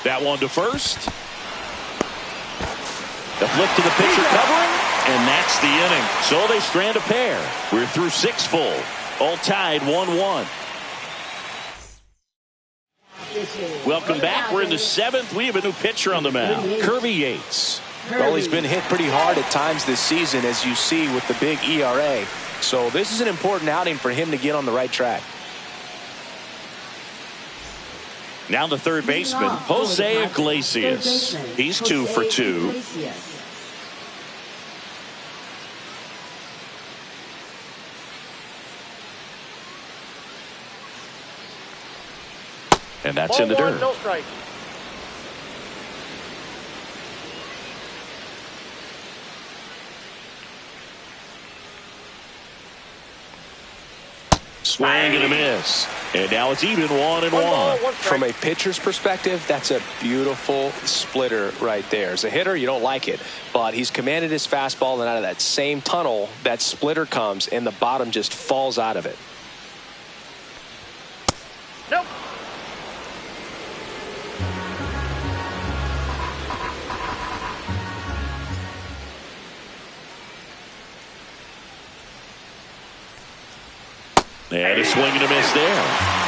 That one to first. The flip to the pitcher covering, and that's the inning. So they strand a pair. We're through 6 full. All tied 1-1. Welcome back. We're in the 7th. We have a new pitcher on the mound, Kirby Yates. Well, he's been hit pretty hard at times this season, as you see with the big ERA. So this is an important outing for him to get on the right track. Now the third baseman, Jose Iglesias. He's 2 for 2. And that's in the dirt. No strike. Swing and a miss. And now it's even 1-1. From a pitcher's perspective, that's a beautiful splitter right there. As a hitter, you don't like it, but he's commanded his fastball, and out of that same tunnel, that splitter comes, and the bottom just falls out of it. Nope. And a swing and a miss there.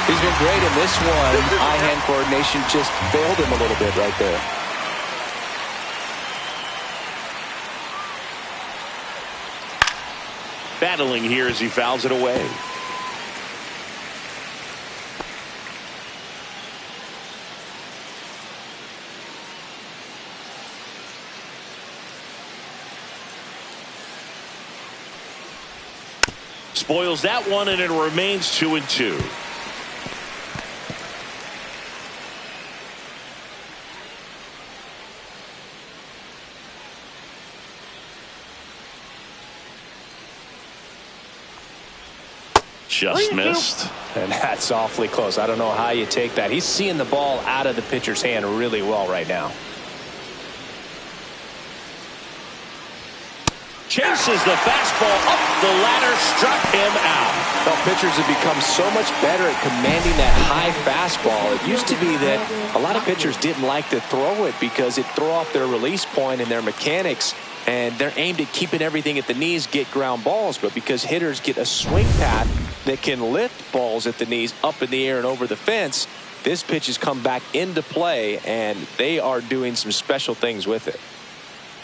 He's been great in this one. Eye-hand coordination just failed him a little bit right there. Battling here as he fouls it away. Spoils that one, and it remains 2-2. Just missed. And that's awfully close. I don't know how you take that. He's seeing the ball out of the pitcher's hand really well right now. Chases the fastball up the ladder struck him out. Well, pitchers have become so much better at commanding that high fastball. It used to be that a lot of pitchers didn't like to throw it because it'd throw off their release point and their mechanics, and they're aimed at keeping everything at the knees, get ground balls. But because hitters get a swing path that can lift balls at the knees up in the air and over the fence, this pitch has come back into play, and they are doing some special things with it.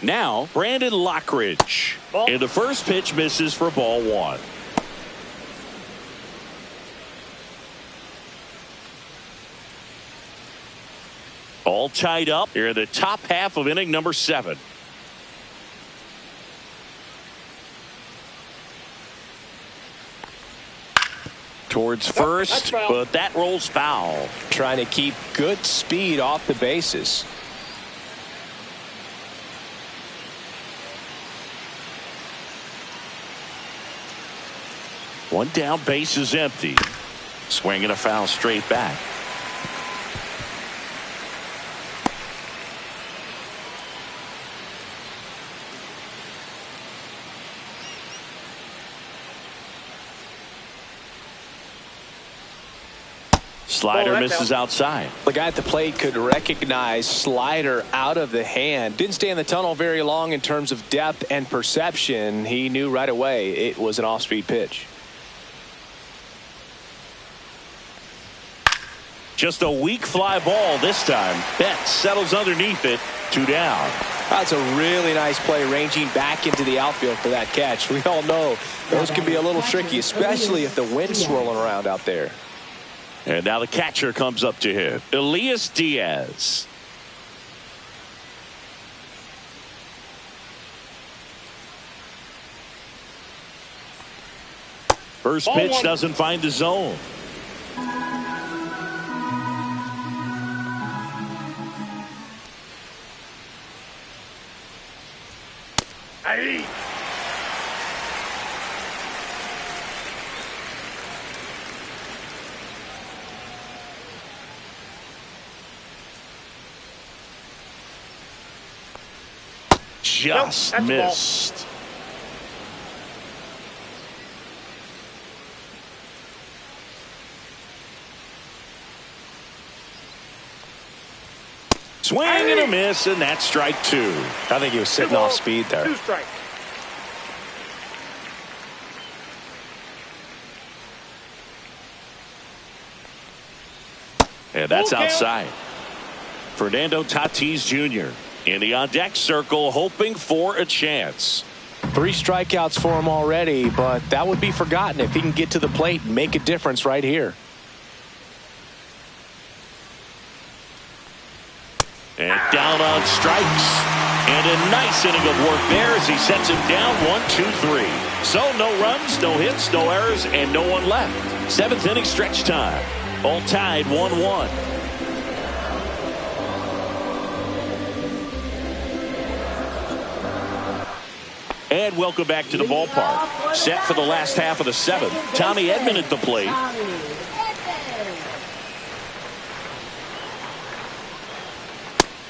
Now, Brandon Lockridge. And the first pitch misses for ball one. All tied up here in the top half of inning number 7. Towards first, but that rolls foul. Trying to keep good speed off the bases. One down, base is empty. Swinging a foul straight back. Slider misses outside. The guy at the plate could recognize slider out of the hand. Didn't stay in the tunnel very long in terms of depth and perception. He knew right away it was an off-speed pitch. Just a weak fly ball this time. Betts settles underneath it. 2 down. That's a really nice play, ranging back into the outfield for that catch. We all know those can be a little tricky, especially if the wind's swirling around out there. And now the catcher comes up to him. Elias Diaz. First pitch doesn't find the zone. Hey. Just missed. Swing and a miss, and that's strike 2. I think he was sitting off speed there. 2 strikes. And that's outside. Fernando Tatis Jr. in the on-deck circle, hoping for a chance. 3 strikeouts for him already, but that would be forgotten if he can get to the plate and make a difference right here. And down on strikes. And a nice inning of work there as he sets him down 1-2-3. So no runs, no hits, no errors, and no one left. 7th inning stretch time. All tied 1-1. And welcome back to the ballpark. Set for the last half of the 7th. Tommy Edman at the plate.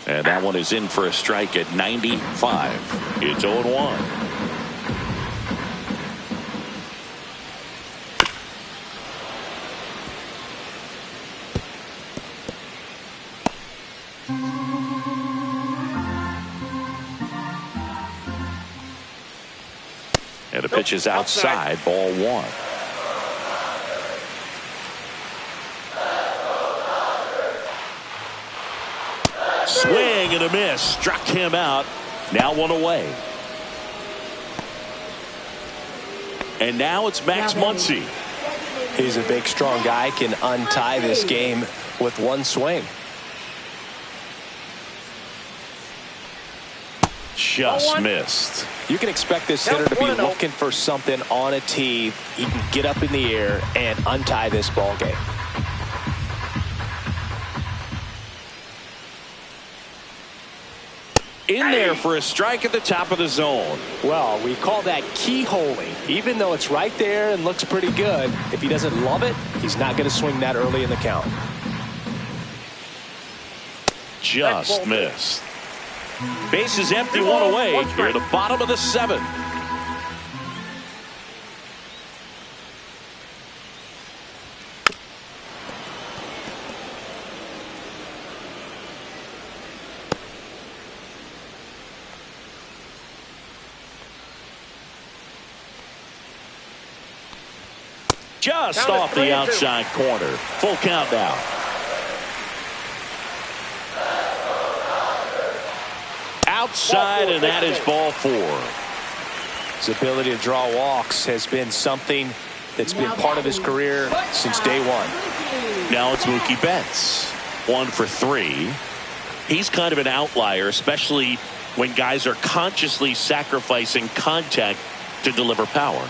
And that one is in for a strike at 95. It's 0-1. And the pitch is outside, ball 1. Swing and a miss. Struck him out. Now 1 away. And now it's Max Muncy. He's a big, strong guy. Can untie this game with 1 swing. Just missed. You can expect this hitter to be looking for something on a tee. He can get up in the air and untie this ball game. In there for a strike at the top of the zone. Well, we call that keyholing. Even though it's right there and looks pretty good, if he doesn't love it, he's not going to swing that early in the count. Just missed. Base is empty, 1 away. Here at the bottom of the 7th. Just off the outside corner. Full count now. Outside, and that is ball 4. His ability to draw walks has been something that's been part of his career since day one. Now it's Mookie Betts. 1 for 3. He's kind of an outlier, especially when guys are consciously sacrificing contact to deliver power.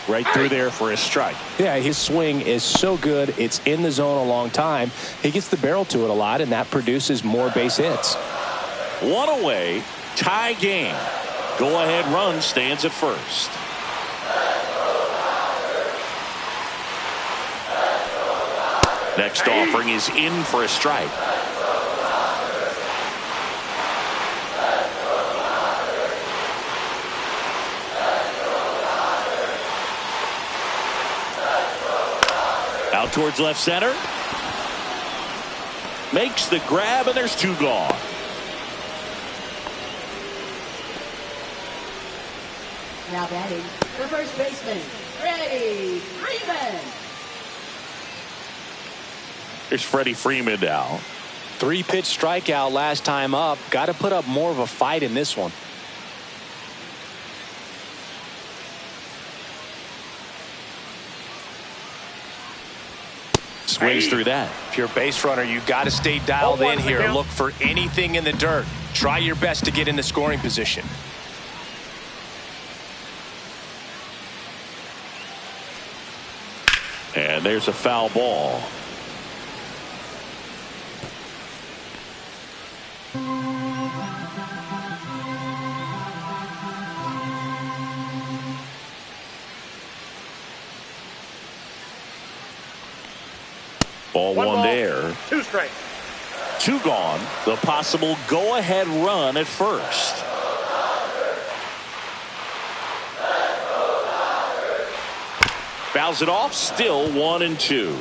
Right through there for a strike. Yeah, his swing is so good. It's in the zone a long time. He gets the barrel to it a lot, and that produces more base hits. 1 away, tie game. Go-ahead run stands at first. Next offering is in for a strike. Out towards left center. Makes the grab, and there's 2 gone. Now batting, the first baseman, Freddie Freeman. Here's Freddie Freeman now. 3-pitch strikeout last time up. Got to put up more of a fight in this one. Swings through that. If you're a base runner, you got to stay dialed in here. Look for anything in the dirt. Try your best to get in the scoring position. And there's a foul ball. Ball 1 there. 2 strikes. 2 gone. The possible go-ahead run at first. Fouls it off. Still 1-2.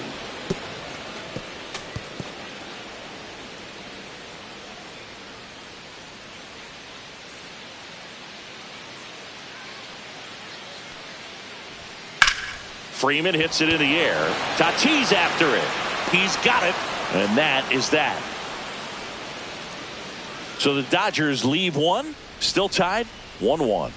Freeman hits it in the air. Tatis after it. He's got it, and that is that. So the Dodgers leave 1, still tied 1-1.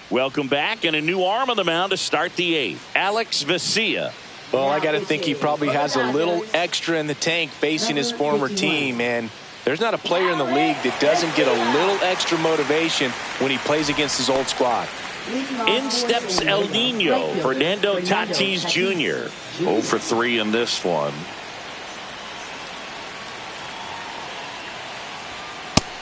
Welcome back, and a new arm on the mound to start the 8th. Alex Vesia. Well, I got to think he probably has a little extra in the tank facing his former team, and there's not a player in the league that doesn't get a little extra motivation when he plays against his old squad. In steps El Nino, Fernando Tatis Jr. 0 for 3 in this one.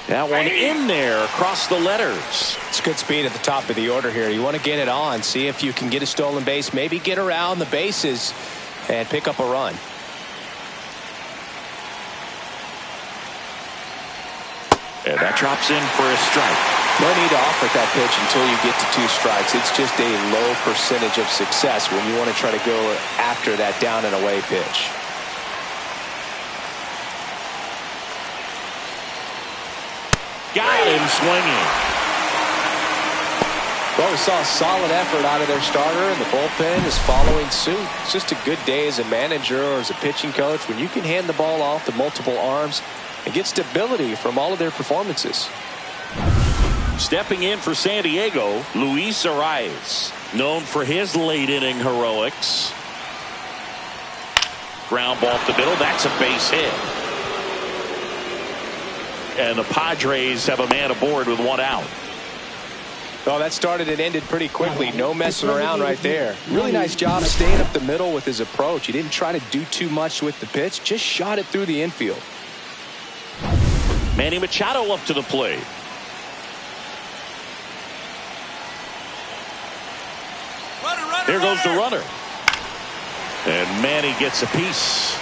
That one in there across the letters. It's good speed at the top of the order here. You want to get it on, see if you can get a stolen base, maybe get around the bases and pick up a run. And that drops in for a strike. No need to offer that pitch until you get to 2 strikes. It's just a low percentage of success when you want to try to go after that down and away pitch. Got him swinging. Well, we saw a solid effort out of their starter, and the bullpen is following suit. It's just a good day as a manager or as a pitching coach when you can hand the ball off to multiple arms and get stability from all of their performances. Stepping in for San Diego, Luis Arias, known for his late inning heroics. Ground ball up the middle. That's a base hit. And the Padres have a man aboard with 1 out. Well, that started and ended pretty quickly. No messing around right there. Really nice job staying up the middle with his approach. He didn't try to do too much with the pitch, just shot it through the infield. Manny Machado up to the plate. There goes the runner. And Manny gets a piece.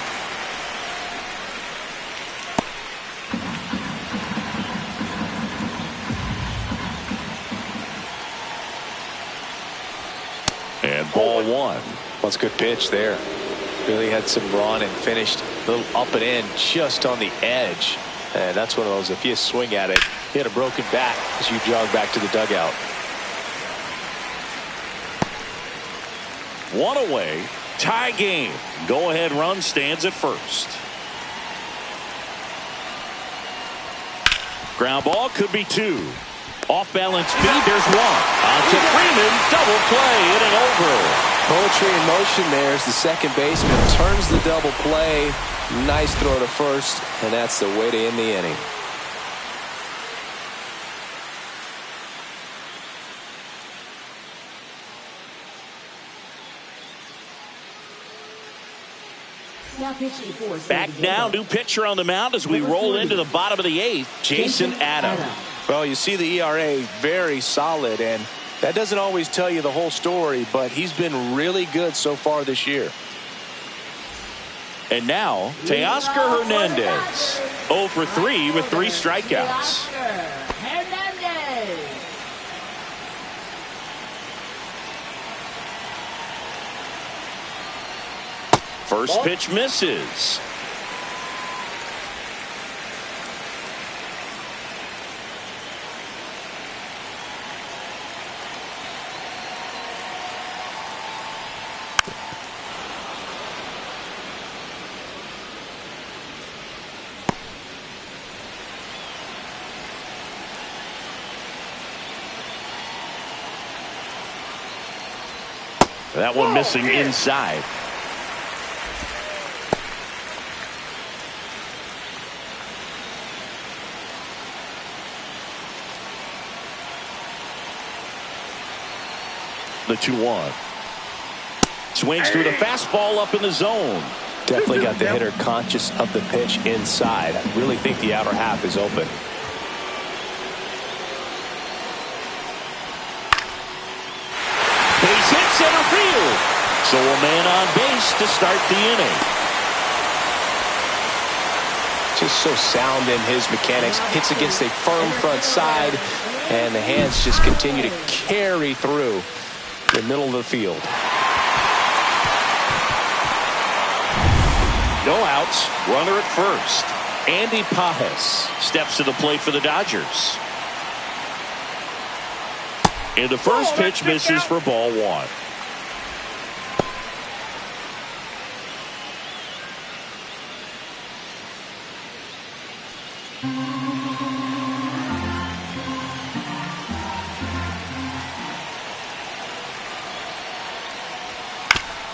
And ball 1. That's a good pitch there. Really had some run and finished a little up and in just on the edge. And that's one of those, if you swing at it, you had a broken bat as you jog back to the dugout. One away, tie game. Go ahead run stands at first. Ground ball could be 2. Off balance speed, there's 1. On to Freeman, double play, inning over. Poetry in motion there as the second baseman turns the double play. Nice throw to first, and that's the way to end the inning. Back now, new pitcher on the mound as we roll into the bottom of the 8th, Jason Adams. Well, you see the ERA very solid, and that doesn't always tell you the whole story, but he's been really good so far this year. And now, Teoscar Hernandez, 0 for 3 with 3 strikeouts. First pitch misses. That one missing inside. The 2-1. Swings through the fastball up in the zone. Definitely got the hitter conscious of the pitch inside. I really think the outer half is open. Base hit center field. So a man on base to start the inning. Just so sound in his mechanics. Hits against a firm front side, and the hands just continue to carry through the middle of the field. No outs. Runner at first. Andy Pajes steps to the plate for the Dodgers. And the first pitch misses for ball 1.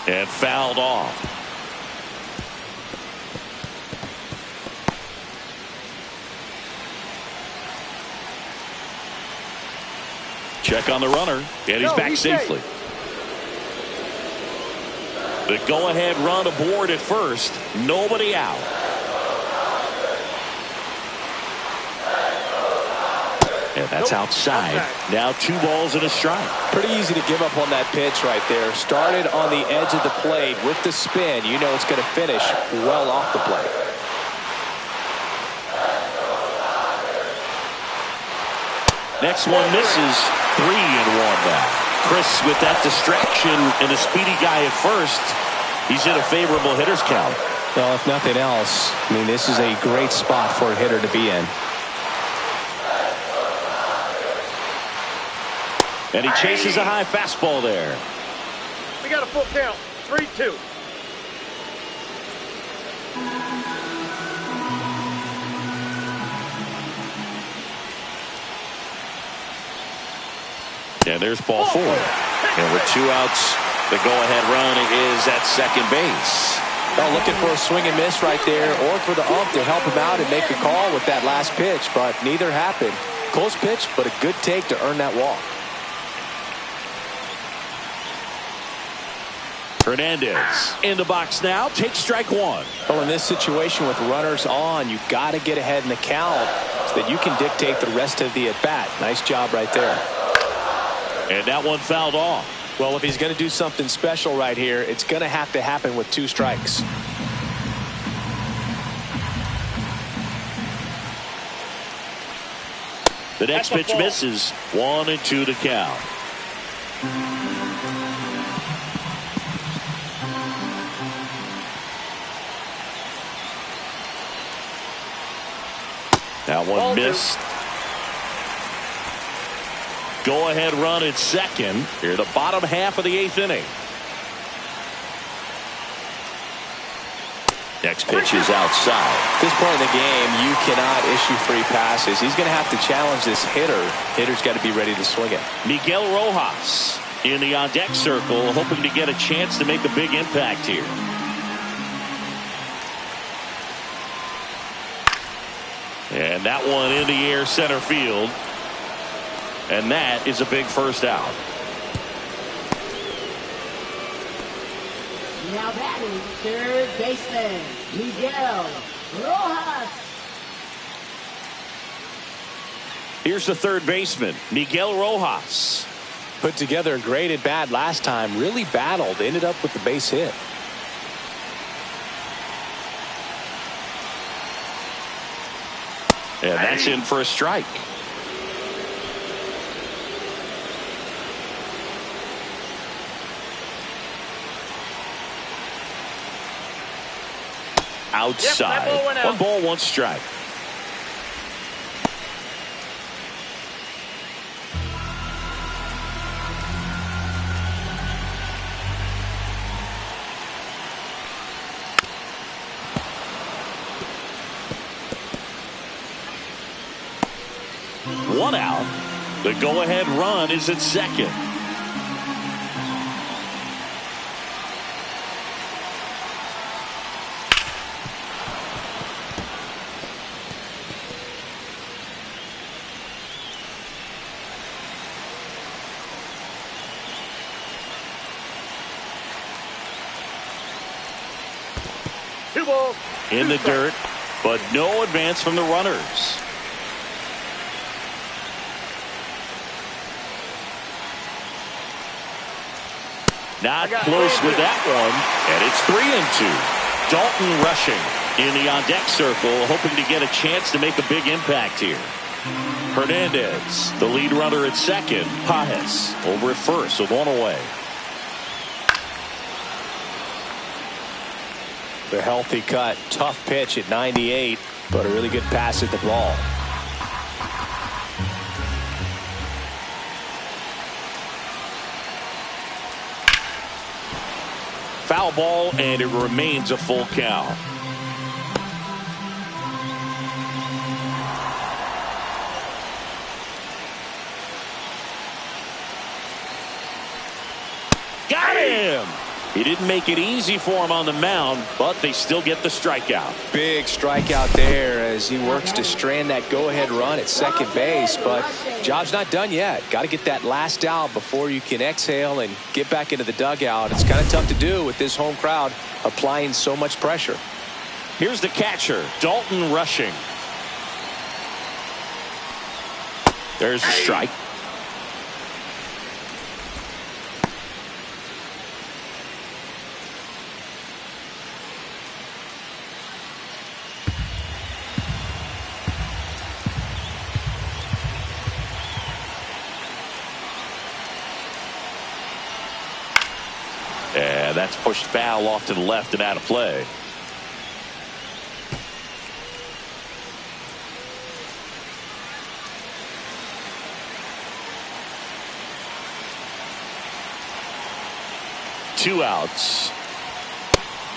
And fouled off. Check on the runner, and he's back safely. The go-ahead run aboard at first. Nobody out. And that's outside. Now 2 balls and a strike. Pretty easy to give up on that pitch right there. Started on the edge of the plate with the spin. You know it's going to finish well off the plate. Next one misses. 3-1 now. Chris with that distraction and a speedy guy at first. He's in a favorable hitter's count. Well, if nothing else, I mean, this is a great spot for a hitter to be in. And he chases a high fastball there. We got a full count. 3-2. And there's ball 4. And with 2 outs, the go-ahead run is at second base. Well, looking for a swing and miss right there, or for the ump to help him out and make a call with that last pitch, but neither happened. Close pitch, but a good take to earn that walk. Hernandez in the box now. Takes strike 1. Well, in this situation with runners on, you've got to get ahead in the count so that you can dictate the rest of the at-bat. Nice job right there. And that one fouled off. Well, if he's going to do something special right here, it's going to have to happen with 2 strikes. The next pitch misses. 1-2 to count. That one missed. Go-ahead run at second. Here, the bottom half of the 8th inning. Next pitch is outside. At this point in the game, you cannot issue free passes. He's going to have to challenge this hitter. Hitter's got to be ready to swing it. Miguel Rojas in the on-deck circle, hoping to get a chance to make a big impact here. And that one in the air center field. And that is a big first out. Now batting, third baseman, Miguel Rojas. Here's the third baseman, Miguel Rojas. Put together a great at bat last time. Really battled. Ended up with the base hit. And that's in for a strike. Outside. Yep, 1 ball, 1 strike. One out. The go-ahead run is at second. In the dirt, but no advance from the runners. Not close with that one, and it's 3-2. Dalton rushing in the on-deck circle, hoping to get a chance to make a big impact here. Hernandez, the lead runner at second. Pajes over at first with 1 away. The healthy cut. Tough pitch at 98, but a really good pass at the ball. Foul ball, and it remains a full count. Got him! He didn't make it easy for him on the mound, but they still get the strikeout. Big strikeout there as he works to strand that go-ahead run at second base, but job's not done yet. Got to get that last out before you can exhale and get back into the dugout. It's kind of tough to do with this home crowd applying so much pressure. Here's the catcher, Dalton rushing. There's the strike. And that's pushed foul off to the left and out of play. Two outs.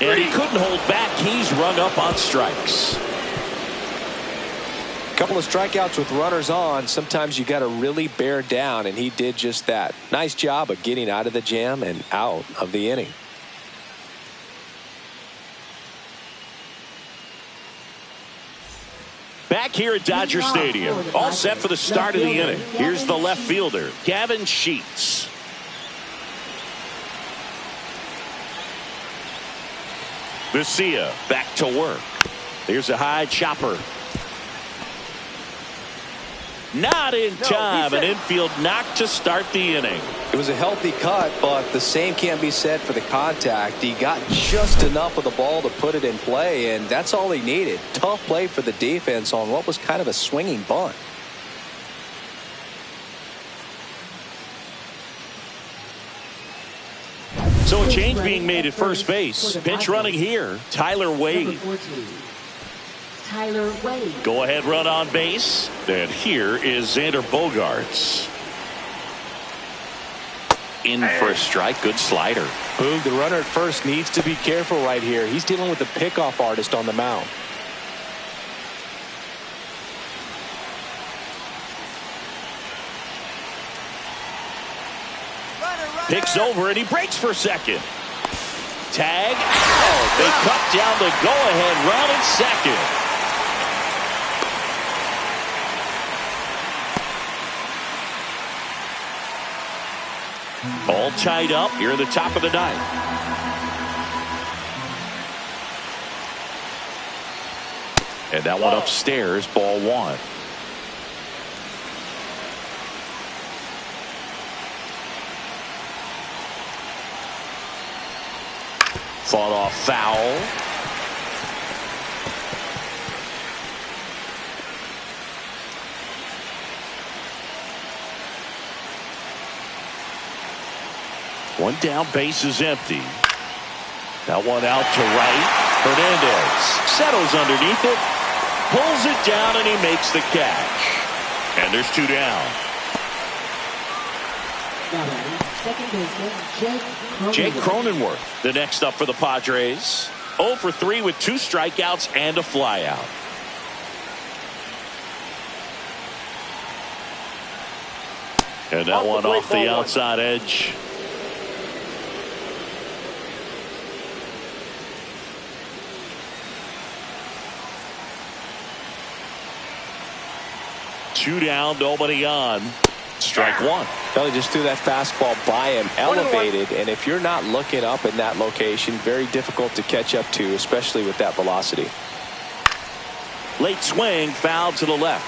And he couldn't hold back. He's rung up on strikes. Couple of strikeouts with runners on. Sometimes you got to really bear down, and he did just that. Nice job of getting out of the jam and out of the inning. Back here at Dodger Stadium, all set for the start of the inning. Here's the left fielder, Gavin Sheets. Vesia back to work. Here's a high chopper. Not in time. An infield knock to start the inning. It was a healthy cut, but the same can't be said for the contact. He got just enough of the ball to put it in play, and that's all he needed. Tough play for the defense on what was kind of a swinging bunt. So a change being made at first base. Pinch running here, Tyler Wade. Tyler Wade. Go ahead run on base. And here is Xander Bogaerts. In for a strike. Good slider. Boog, the runner at first needs to be careful right here. He's dealing with a pickoff artist on the mound. Picks over and he breaks for second. Tag out. They cut down the go-ahead run at second. All tied up here at the top of the ninth. And that one upstairs, ball one. Fought off foul. One down, base is empty. That one out to right. Hernandez settles underneath it, pulls it down, and he makes the catch. And there's two down. Second baseman, Jake Cronenworth, the next up for the Padres. 0 for 3 with 2 strikeouts and a flyout. And that one off the outside edge. Two down, nobody on. Strike one. Well, he just threw that fastball by him, elevated, and if you're not looking up in that location, very difficult to catch up to, especially with that velocity. Late swing, foul to the left.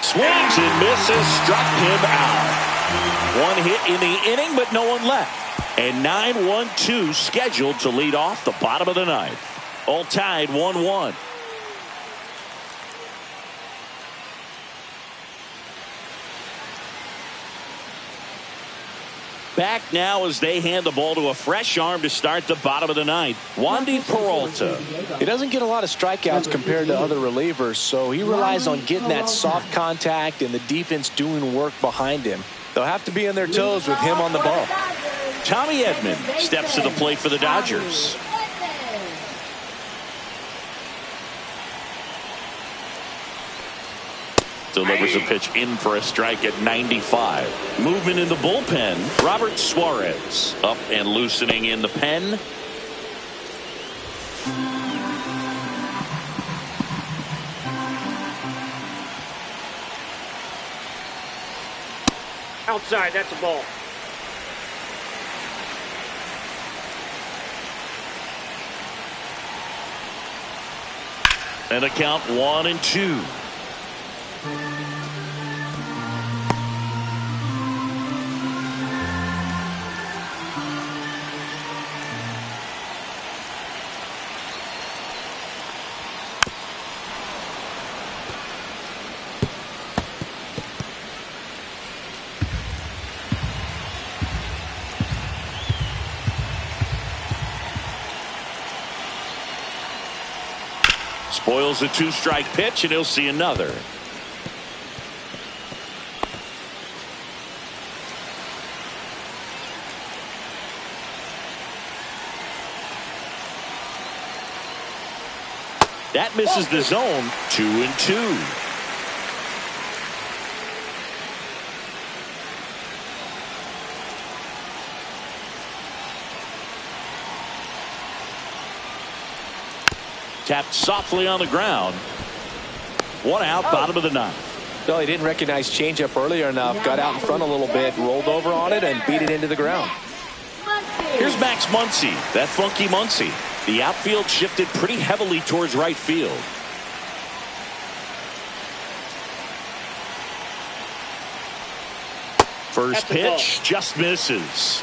Swings and misses, struck him out. One hit in the inning, but no one left. And 9-1-2 scheduled to lead off the bottom of the ninth. All tied 1-1. Back now as they hand the ball to a fresh arm to start the bottom of the ninth. Wandy Peralta. He doesn't get a lot of strikeouts compared to other relievers, so he relies on getting that soft contact and the defense doing work behind him. They'll have to be on their toes with him on the ball. Tommy Edman steps to the plate for the Dodgers. Delivers a pitch in for a strike at 95. Movement in the bullpen. Robert Suarez up and loosening in the pen. Outside, that's a ball. And a count 1-2. Spoils a 2-strike pitch, and he'll see another. That misses the zone. 2-2. Tapped softly on the ground. One out, bottom of the ninth. No, he didn't recognize changeup earlier enough. Got out in front a little bit, rolled over on it, and beat it into the ground. Here's Max Muncy, that funky Muncy. The outfield shifted pretty heavily towards right field. First pitch just misses.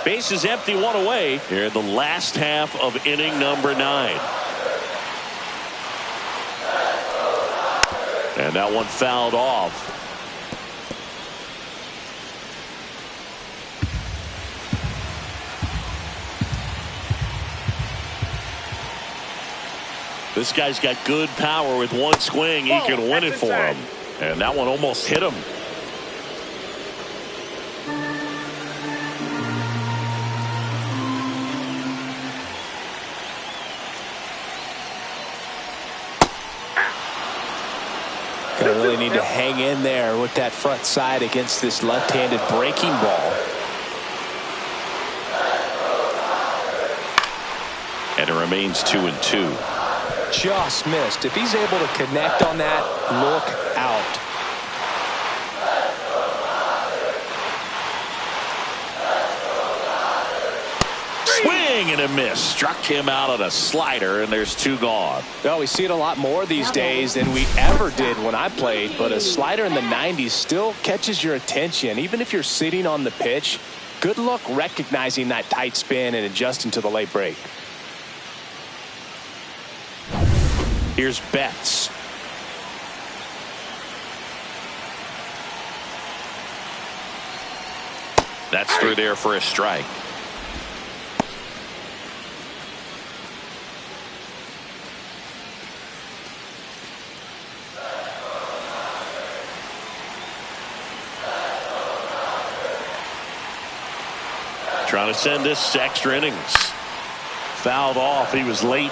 Base is empty, one away here in the last half of inning number 9. And that one fouled off. This guy's got good power. With one swing, he can win it for him. And that one almost hit him. Gonna really need to hang in there with that front side against this left-handed breaking ball. And it remains 2-2. Just missed. If he's able to connect on that, look out. Swing and a miss. Struck him out on a slider, and there's 2 gone. Well, we see it a lot more these days than we ever did when I played, but a slider in the 90s still catches your attention. Even if you're sitting on the pitch, good luck recognizing that tight spin and adjusting to the late break. Here's Betts. That's through there for a strike. Trying to send this to extra innings. Fouled off. He was late.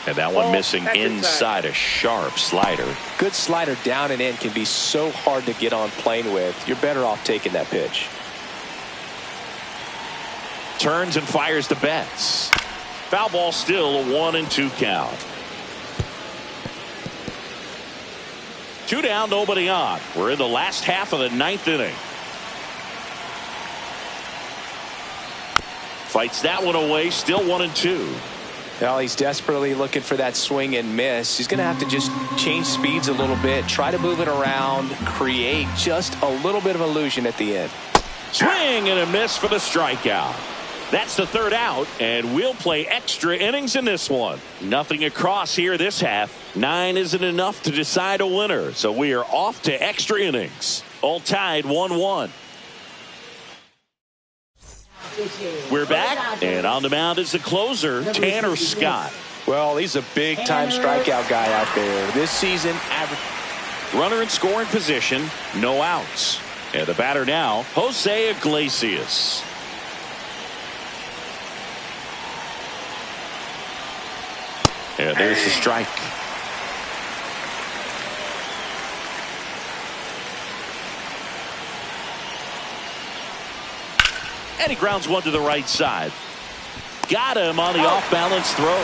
And that one missing inside, a sharp slider. Good slider down and in can be so hard to get on plane with. You're better off taking that pitch. Turns and fires the Betts. Foul ball, still a 1-2 count. 2 down, nobody on. We're in the last half of the 9th inning. Fights that one away, still 1-2. Well, he's desperately looking for that swing and miss. He's going to have to just change speeds a little bit, try to move it around, create just a little bit of illusion at the end. Swing and a miss for the strikeout. That's the 3rd out, and we'll play extra innings in this one. Nothing across here this half. 9 isn't enough to decide a winner, so we are off to extra innings. All tied 1-1. We're back, and on the mound is the closer, Tanner Scott. Well, he's a big-time strikeout guy out there. This season, average. Runner in scoring position, no outs. And the batter now, Jose Iglesias. And there's the strike. And he grounds one to the right side. Got him on the off-balance throw.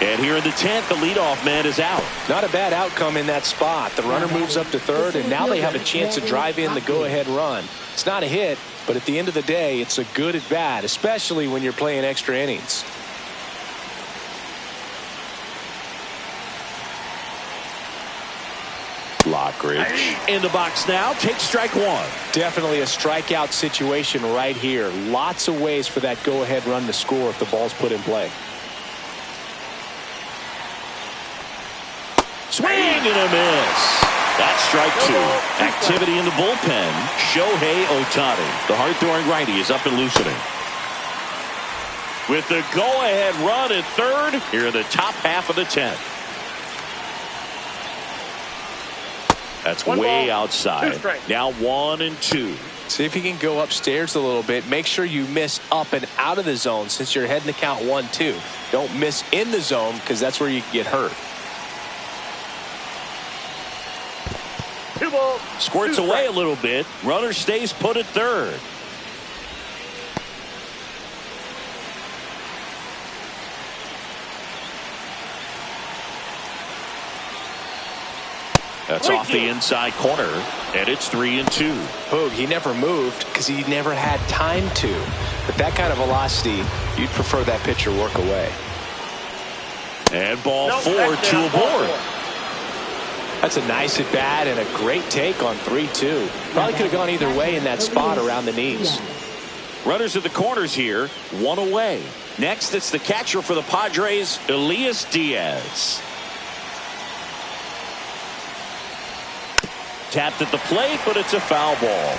And here in the 10th, the leadoff man is out. Not a bad outcome in that spot. The runner moves up to 3rd, and now they have a chance to drive in the go-ahead run. It's not a hit, but at the end of the day, it's a good at-bat, especially when you're playing extra innings. Lockridge in the box now. Takes strike 1. Definitely a strikeout situation right here. Lots of ways for that go-ahead run to score if the ball's put in play. Swing and a miss. That's strike 2. Activity in the bullpen. Shohei Ohtani, the hard-throwing righty, is up and loosening. With the go-ahead run at 3rd here in the top half of the 10th. That's way outside. Now 1-2. See if you can go upstairs a little bit. Make sure you miss up and out of the zone since you're heading to count 1-2. Don't miss in the zone because that's where you can get hurt. 2 balls. Squirts away a little bit. Runner stays put at 3rd. That's off the inside corner, and it's 3-2. Boog, he never moved because he never had time to. But that kind of velocity, you'd prefer that pitcher work away. And ball 4, 2 aboard. That's a nice at bat and a great take on 3-2. Probably could have gone either way in that spot around the knees. Runners at the corners here, 1 away. Next, it's the catcher for the Padres, Elias Diaz. Tapped at the plate, but it's a foul ball.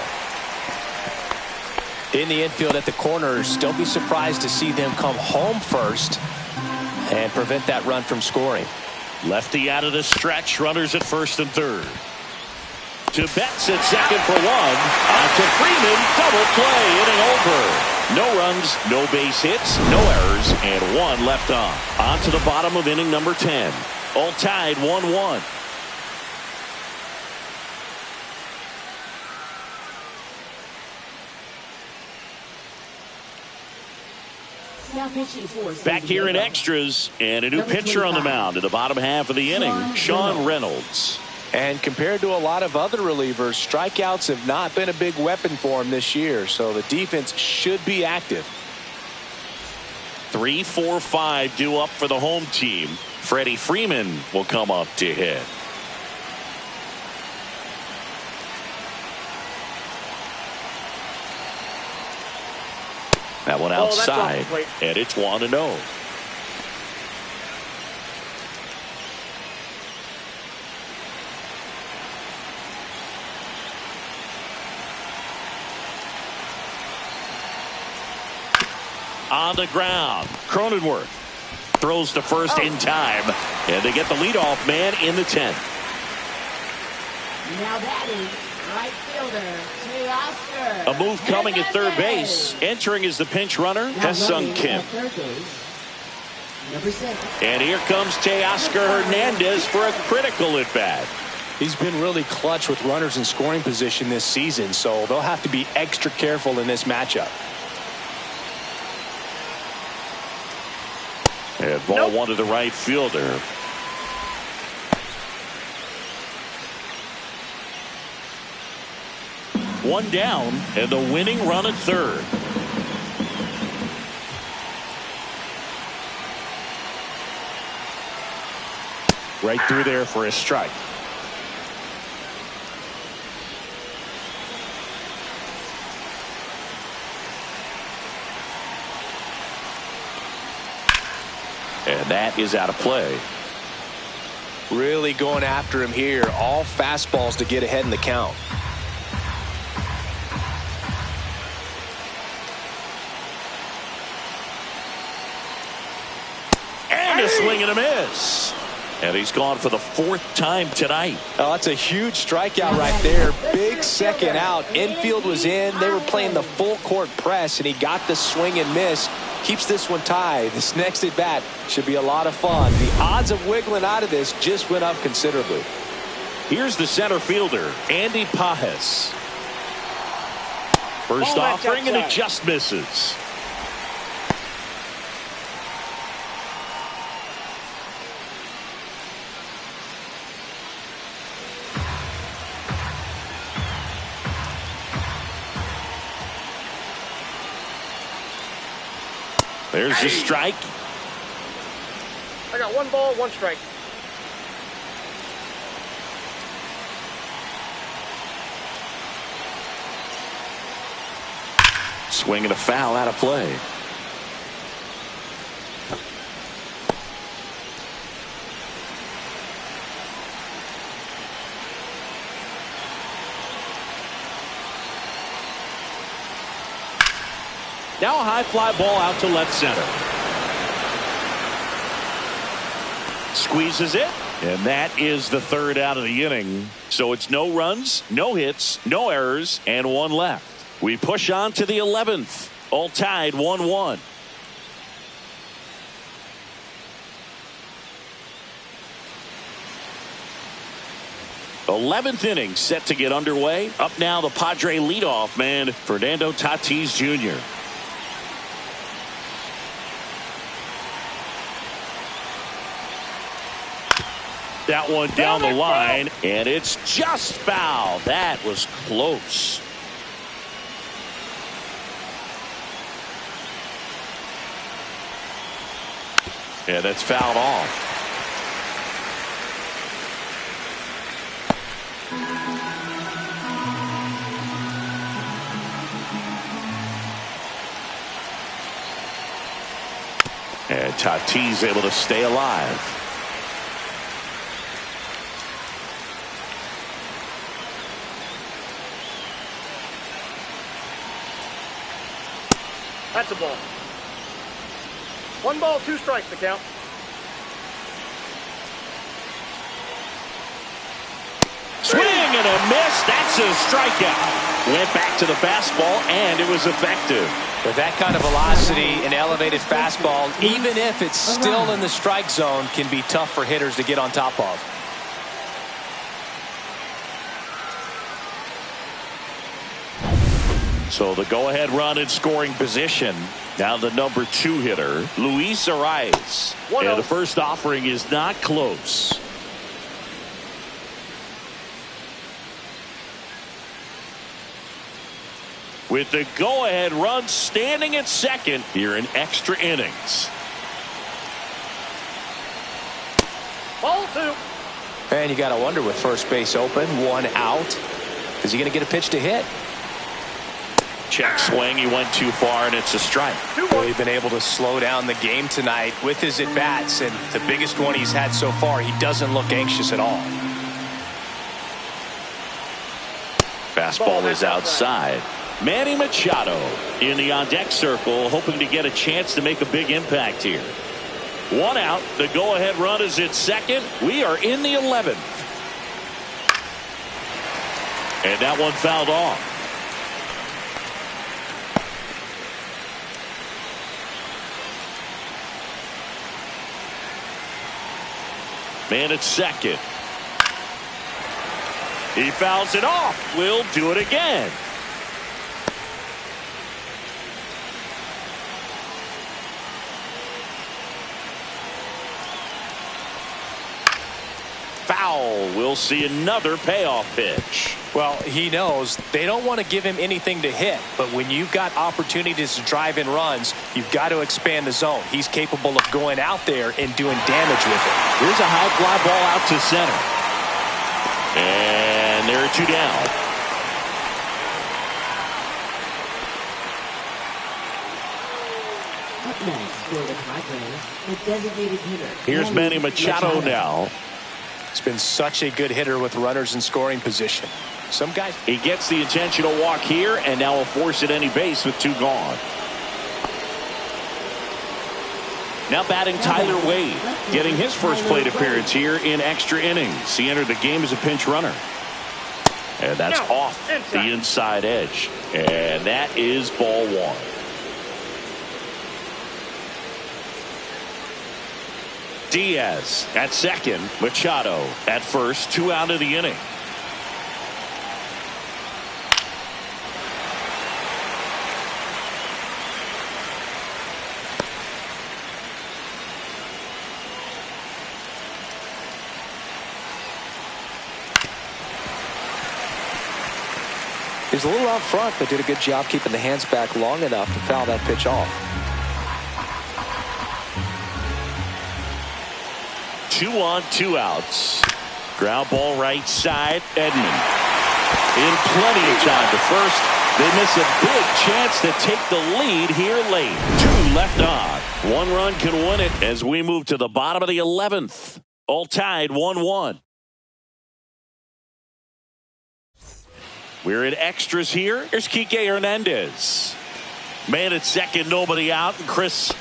In the infield at the corners, don't be surprised to see them come home first and prevent that run from scoring. Lefty out of the stretch, runners at first and third. To Betts at second for 1. On to Freeman, double play, inning over. No runs, no base hits, no errors, and 1 left on. On to the bottom of inning number 10. All tied 1-1. Back here in extras, and a new pitcher on the mound in the bottom half of the inning, Sean Reynolds. And compared to a lot of other relievers, strikeouts have not been a big weapon for him this year, so the defense should be active. 3, 4, 5 due up for the home team. Freddie Freeman will come up to hit. That one outside, and it's 1-0. On the ground, Cronenworth throws to first in time, and they get the leadoff man in the 10th. Now that is right fielder, Teoscar. A move coming at third base. Entering is the pinch runner, Ha-Sung Kim. And here comes Teoscar Hernandez for a critical at bat. He's been really clutch with runners in scoring position this season, so they'll have to be extra careful in this matchup. And ball 1 to the right fielder. One down, and the winning run at third. Right through there for a strike. And that is out of play. Really going after him here. All fastballs to get ahead in the count. And a swing and a miss. And he's gone for the 4th time tonight. Oh, that's a huge strikeout right there. Big second out. Infield was in. They were playing the full court press, and he got the swing and miss. Keeps this one tied. This next at bat should be a lot of fun. The odds of wiggling out of this just went up considerably. Here's the center fielder, Andy Pajes. First offering, and it just misses. There's the strike. I got 1 ball, 1 strike. Swing and a foul out of play. Now a high fly ball out to left center. Squeezes it, and that is the 3rd out of the inning. So it's no runs, no hits, no errors, and 1 left. We push on to the 11th. All tied 1-1. The 11th inning set to get underway. Up now the Padre leadoff man, Fernando Tatis Jr. That one down the line, and it's just foul. That was close. Yeah, that's fouled off. And Tatis able to stay alive. That's a ball. 1 ball, 2 strikes to count. Swing and a miss. That's a strikeout. Went back to the fastball, and it was effective. With that kind of velocity, an elevated fastball, even if it's still in the strike zone, can be tough for hitters to get on top of. So the go-ahead run in scoring position. Now the number 2 hitter, Luis Arias. And the first offering is not close. With the go-ahead run standing at second here in extra innings. Ball 2. And you got to wonder, with first base open, 1 out, is he going to get a pitch to hit? Check swing. He went too far, and it's a strike. Really been able to slow down the game tonight with his at-bats, and the biggest one he's had so far, he doesn't look anxious at all. Fastball is outside. Manny Machado in the on-deck circle, hoping to get a chance to make a big impact here. 1 out. The go-ahead run is at second. We are in the 11th. And that one fouled off. Man at second. He fouls it off. We'll do it again. Foul. We'll see another payoff pitch. Well, he knows they don't want to give him anything to hit, but when you've got opportunities to drive in runs, you've got to expand the zone. He's capable of going out there and doing damage with it. Here's a high fly ball out to center. And there are 2 down. Up next for the Padres, the designated hitter. Here's Manny Machado now. He's been such a good hitter with runners in scoring position. Some guys. He gets the intentional walk here, and now will force at any base with 2 gone. Now batting Tyler Wade, getting his first plate appearance here in extra innings. He entered the game as a pinch runner. And that's off the inside edge. And that is ball 1. Diaz at second. Machado at first. 2 out of the inning. He's a little out front, but did a good job keeping the hands back long enough to foul that pitch off. 2 on, 2 outs. Ground ball right side. Edman in plenty of time to first. They miss a big chance to take the lead here late. 2 left on. 1 run can win it as we move to the bottom of the 11th. All tied 1-1. We're in extras here. Here's Kike Hernandez. Man at second, nobody out. And Chris,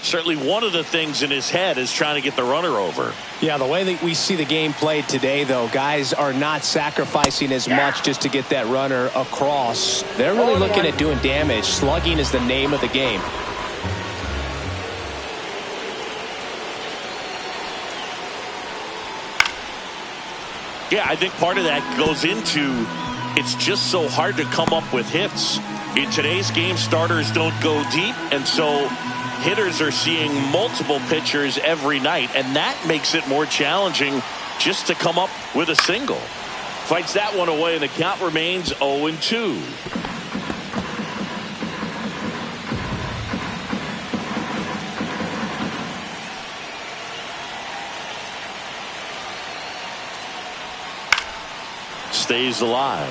certainly one of the things in his head is trying to get the runner over. Yeah, the way that we see the game played today, though, guys are not sacrificing as much just to get that runner across. They're really looking at doing damage. Slugging is the name of the game. Yeah, I think part of that goes into it's just so hard to come up with hits. In today's game, starters don't go deep, and so hitters are seeing multiple pitchers every night, and that makes it more challenging just to come up with a single. Fights that one away, and the count remains 0-2. Stays alive.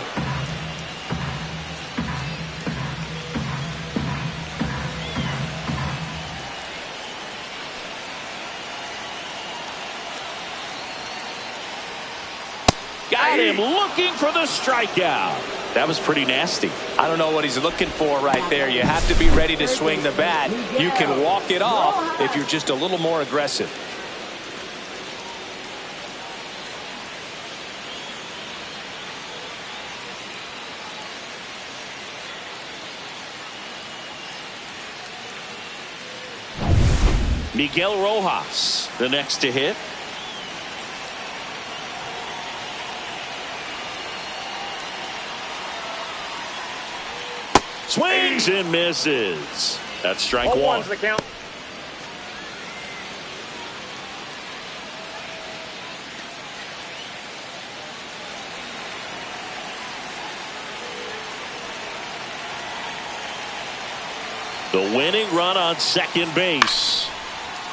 Got him looking for the strikeout. That was pretty nasty. I don't know what he's looking for right there. You have to be ready to swing the bat. You can walk it off if you're just a little more aggressive. Miguel Rojas, the next to hit. Swings and misses. That's strike one. 0-1's the count. The winning run on second base.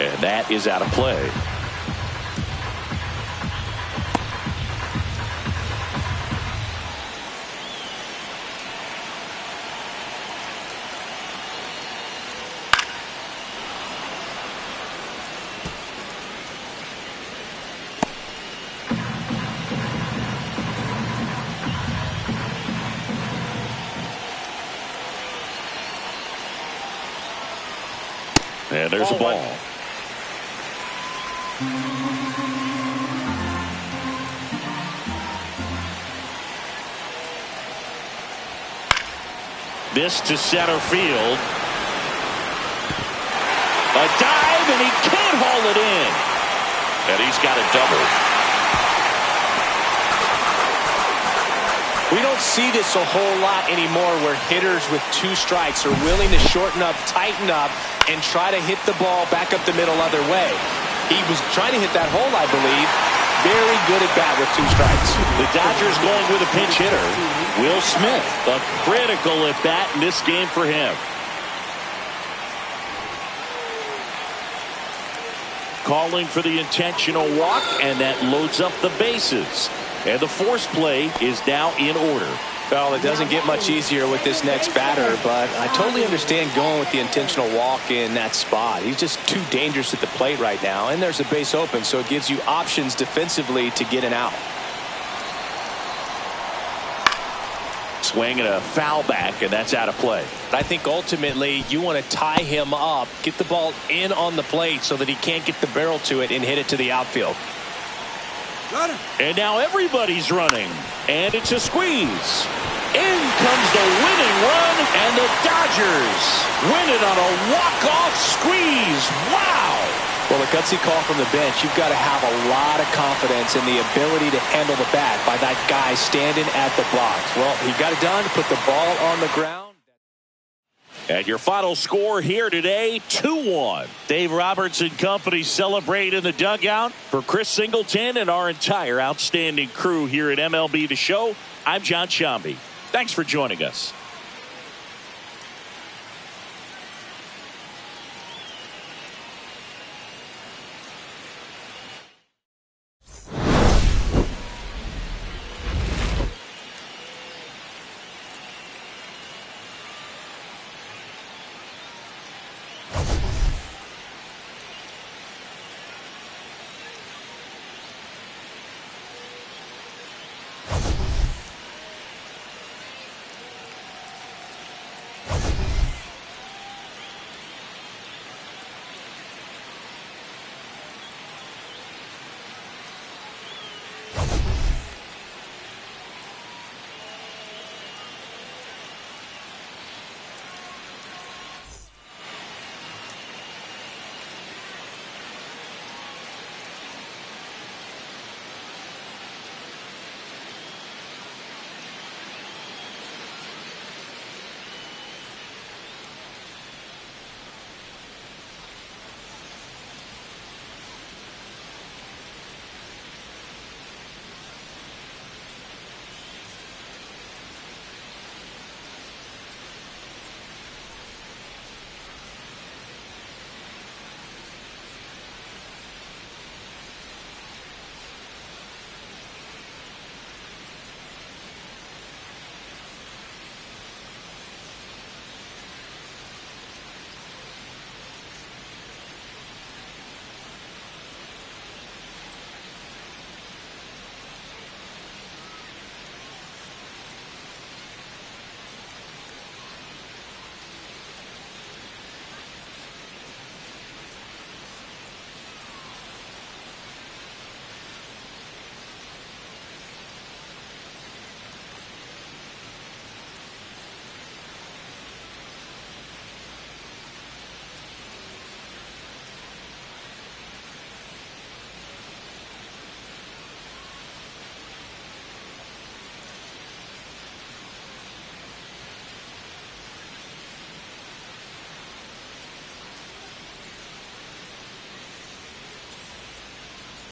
And that is out of play. And there's a ball. This to center field. A dive, and he can't haul it in. And he's got a double. We don't see this a whole lot anymore where hitters with 2 strikes are willing to shorten up, tighten up, and try to hit the ball back up the middle other way. He was trying to hit that hole, I believe. Very good at bat with 2 strikes. The Dodgers going with a pinch hitter, Will Smith. A critical at bat in this game for him. Calling for the intentional walk, and that loads up the bases. And the force play is now in order. Well, it doesn't get much easier with this next batter, but I totally understand going with the intentional walk in that spot. He's just too dangerous at the plate right now, and there's a base open, so it gives you options defensively to get an out. Swing and a foul back, and that's out of play. I think ultimately you want to tie him up, get the ball in on the plate so that he can't get the barrel to it and hit it to the outfield. And now everybody's running, and it's a squeeze. In comes the winning run, and the Dodgers win it on a walk-off squeeze. Wow! Well, a gutsy call from the bench. You've got to have a lot of confidence in the ability to handle the bat by that guy standing at the blocks. Well, he got it done, put the ball on the ground. And your final score here today, 2-1. Dave Roberts and company celebrate in the dugout. For Chris Singleton and our entire outstanding crew here at MLB The Show, I'm John Shambi. Thanks for joining us.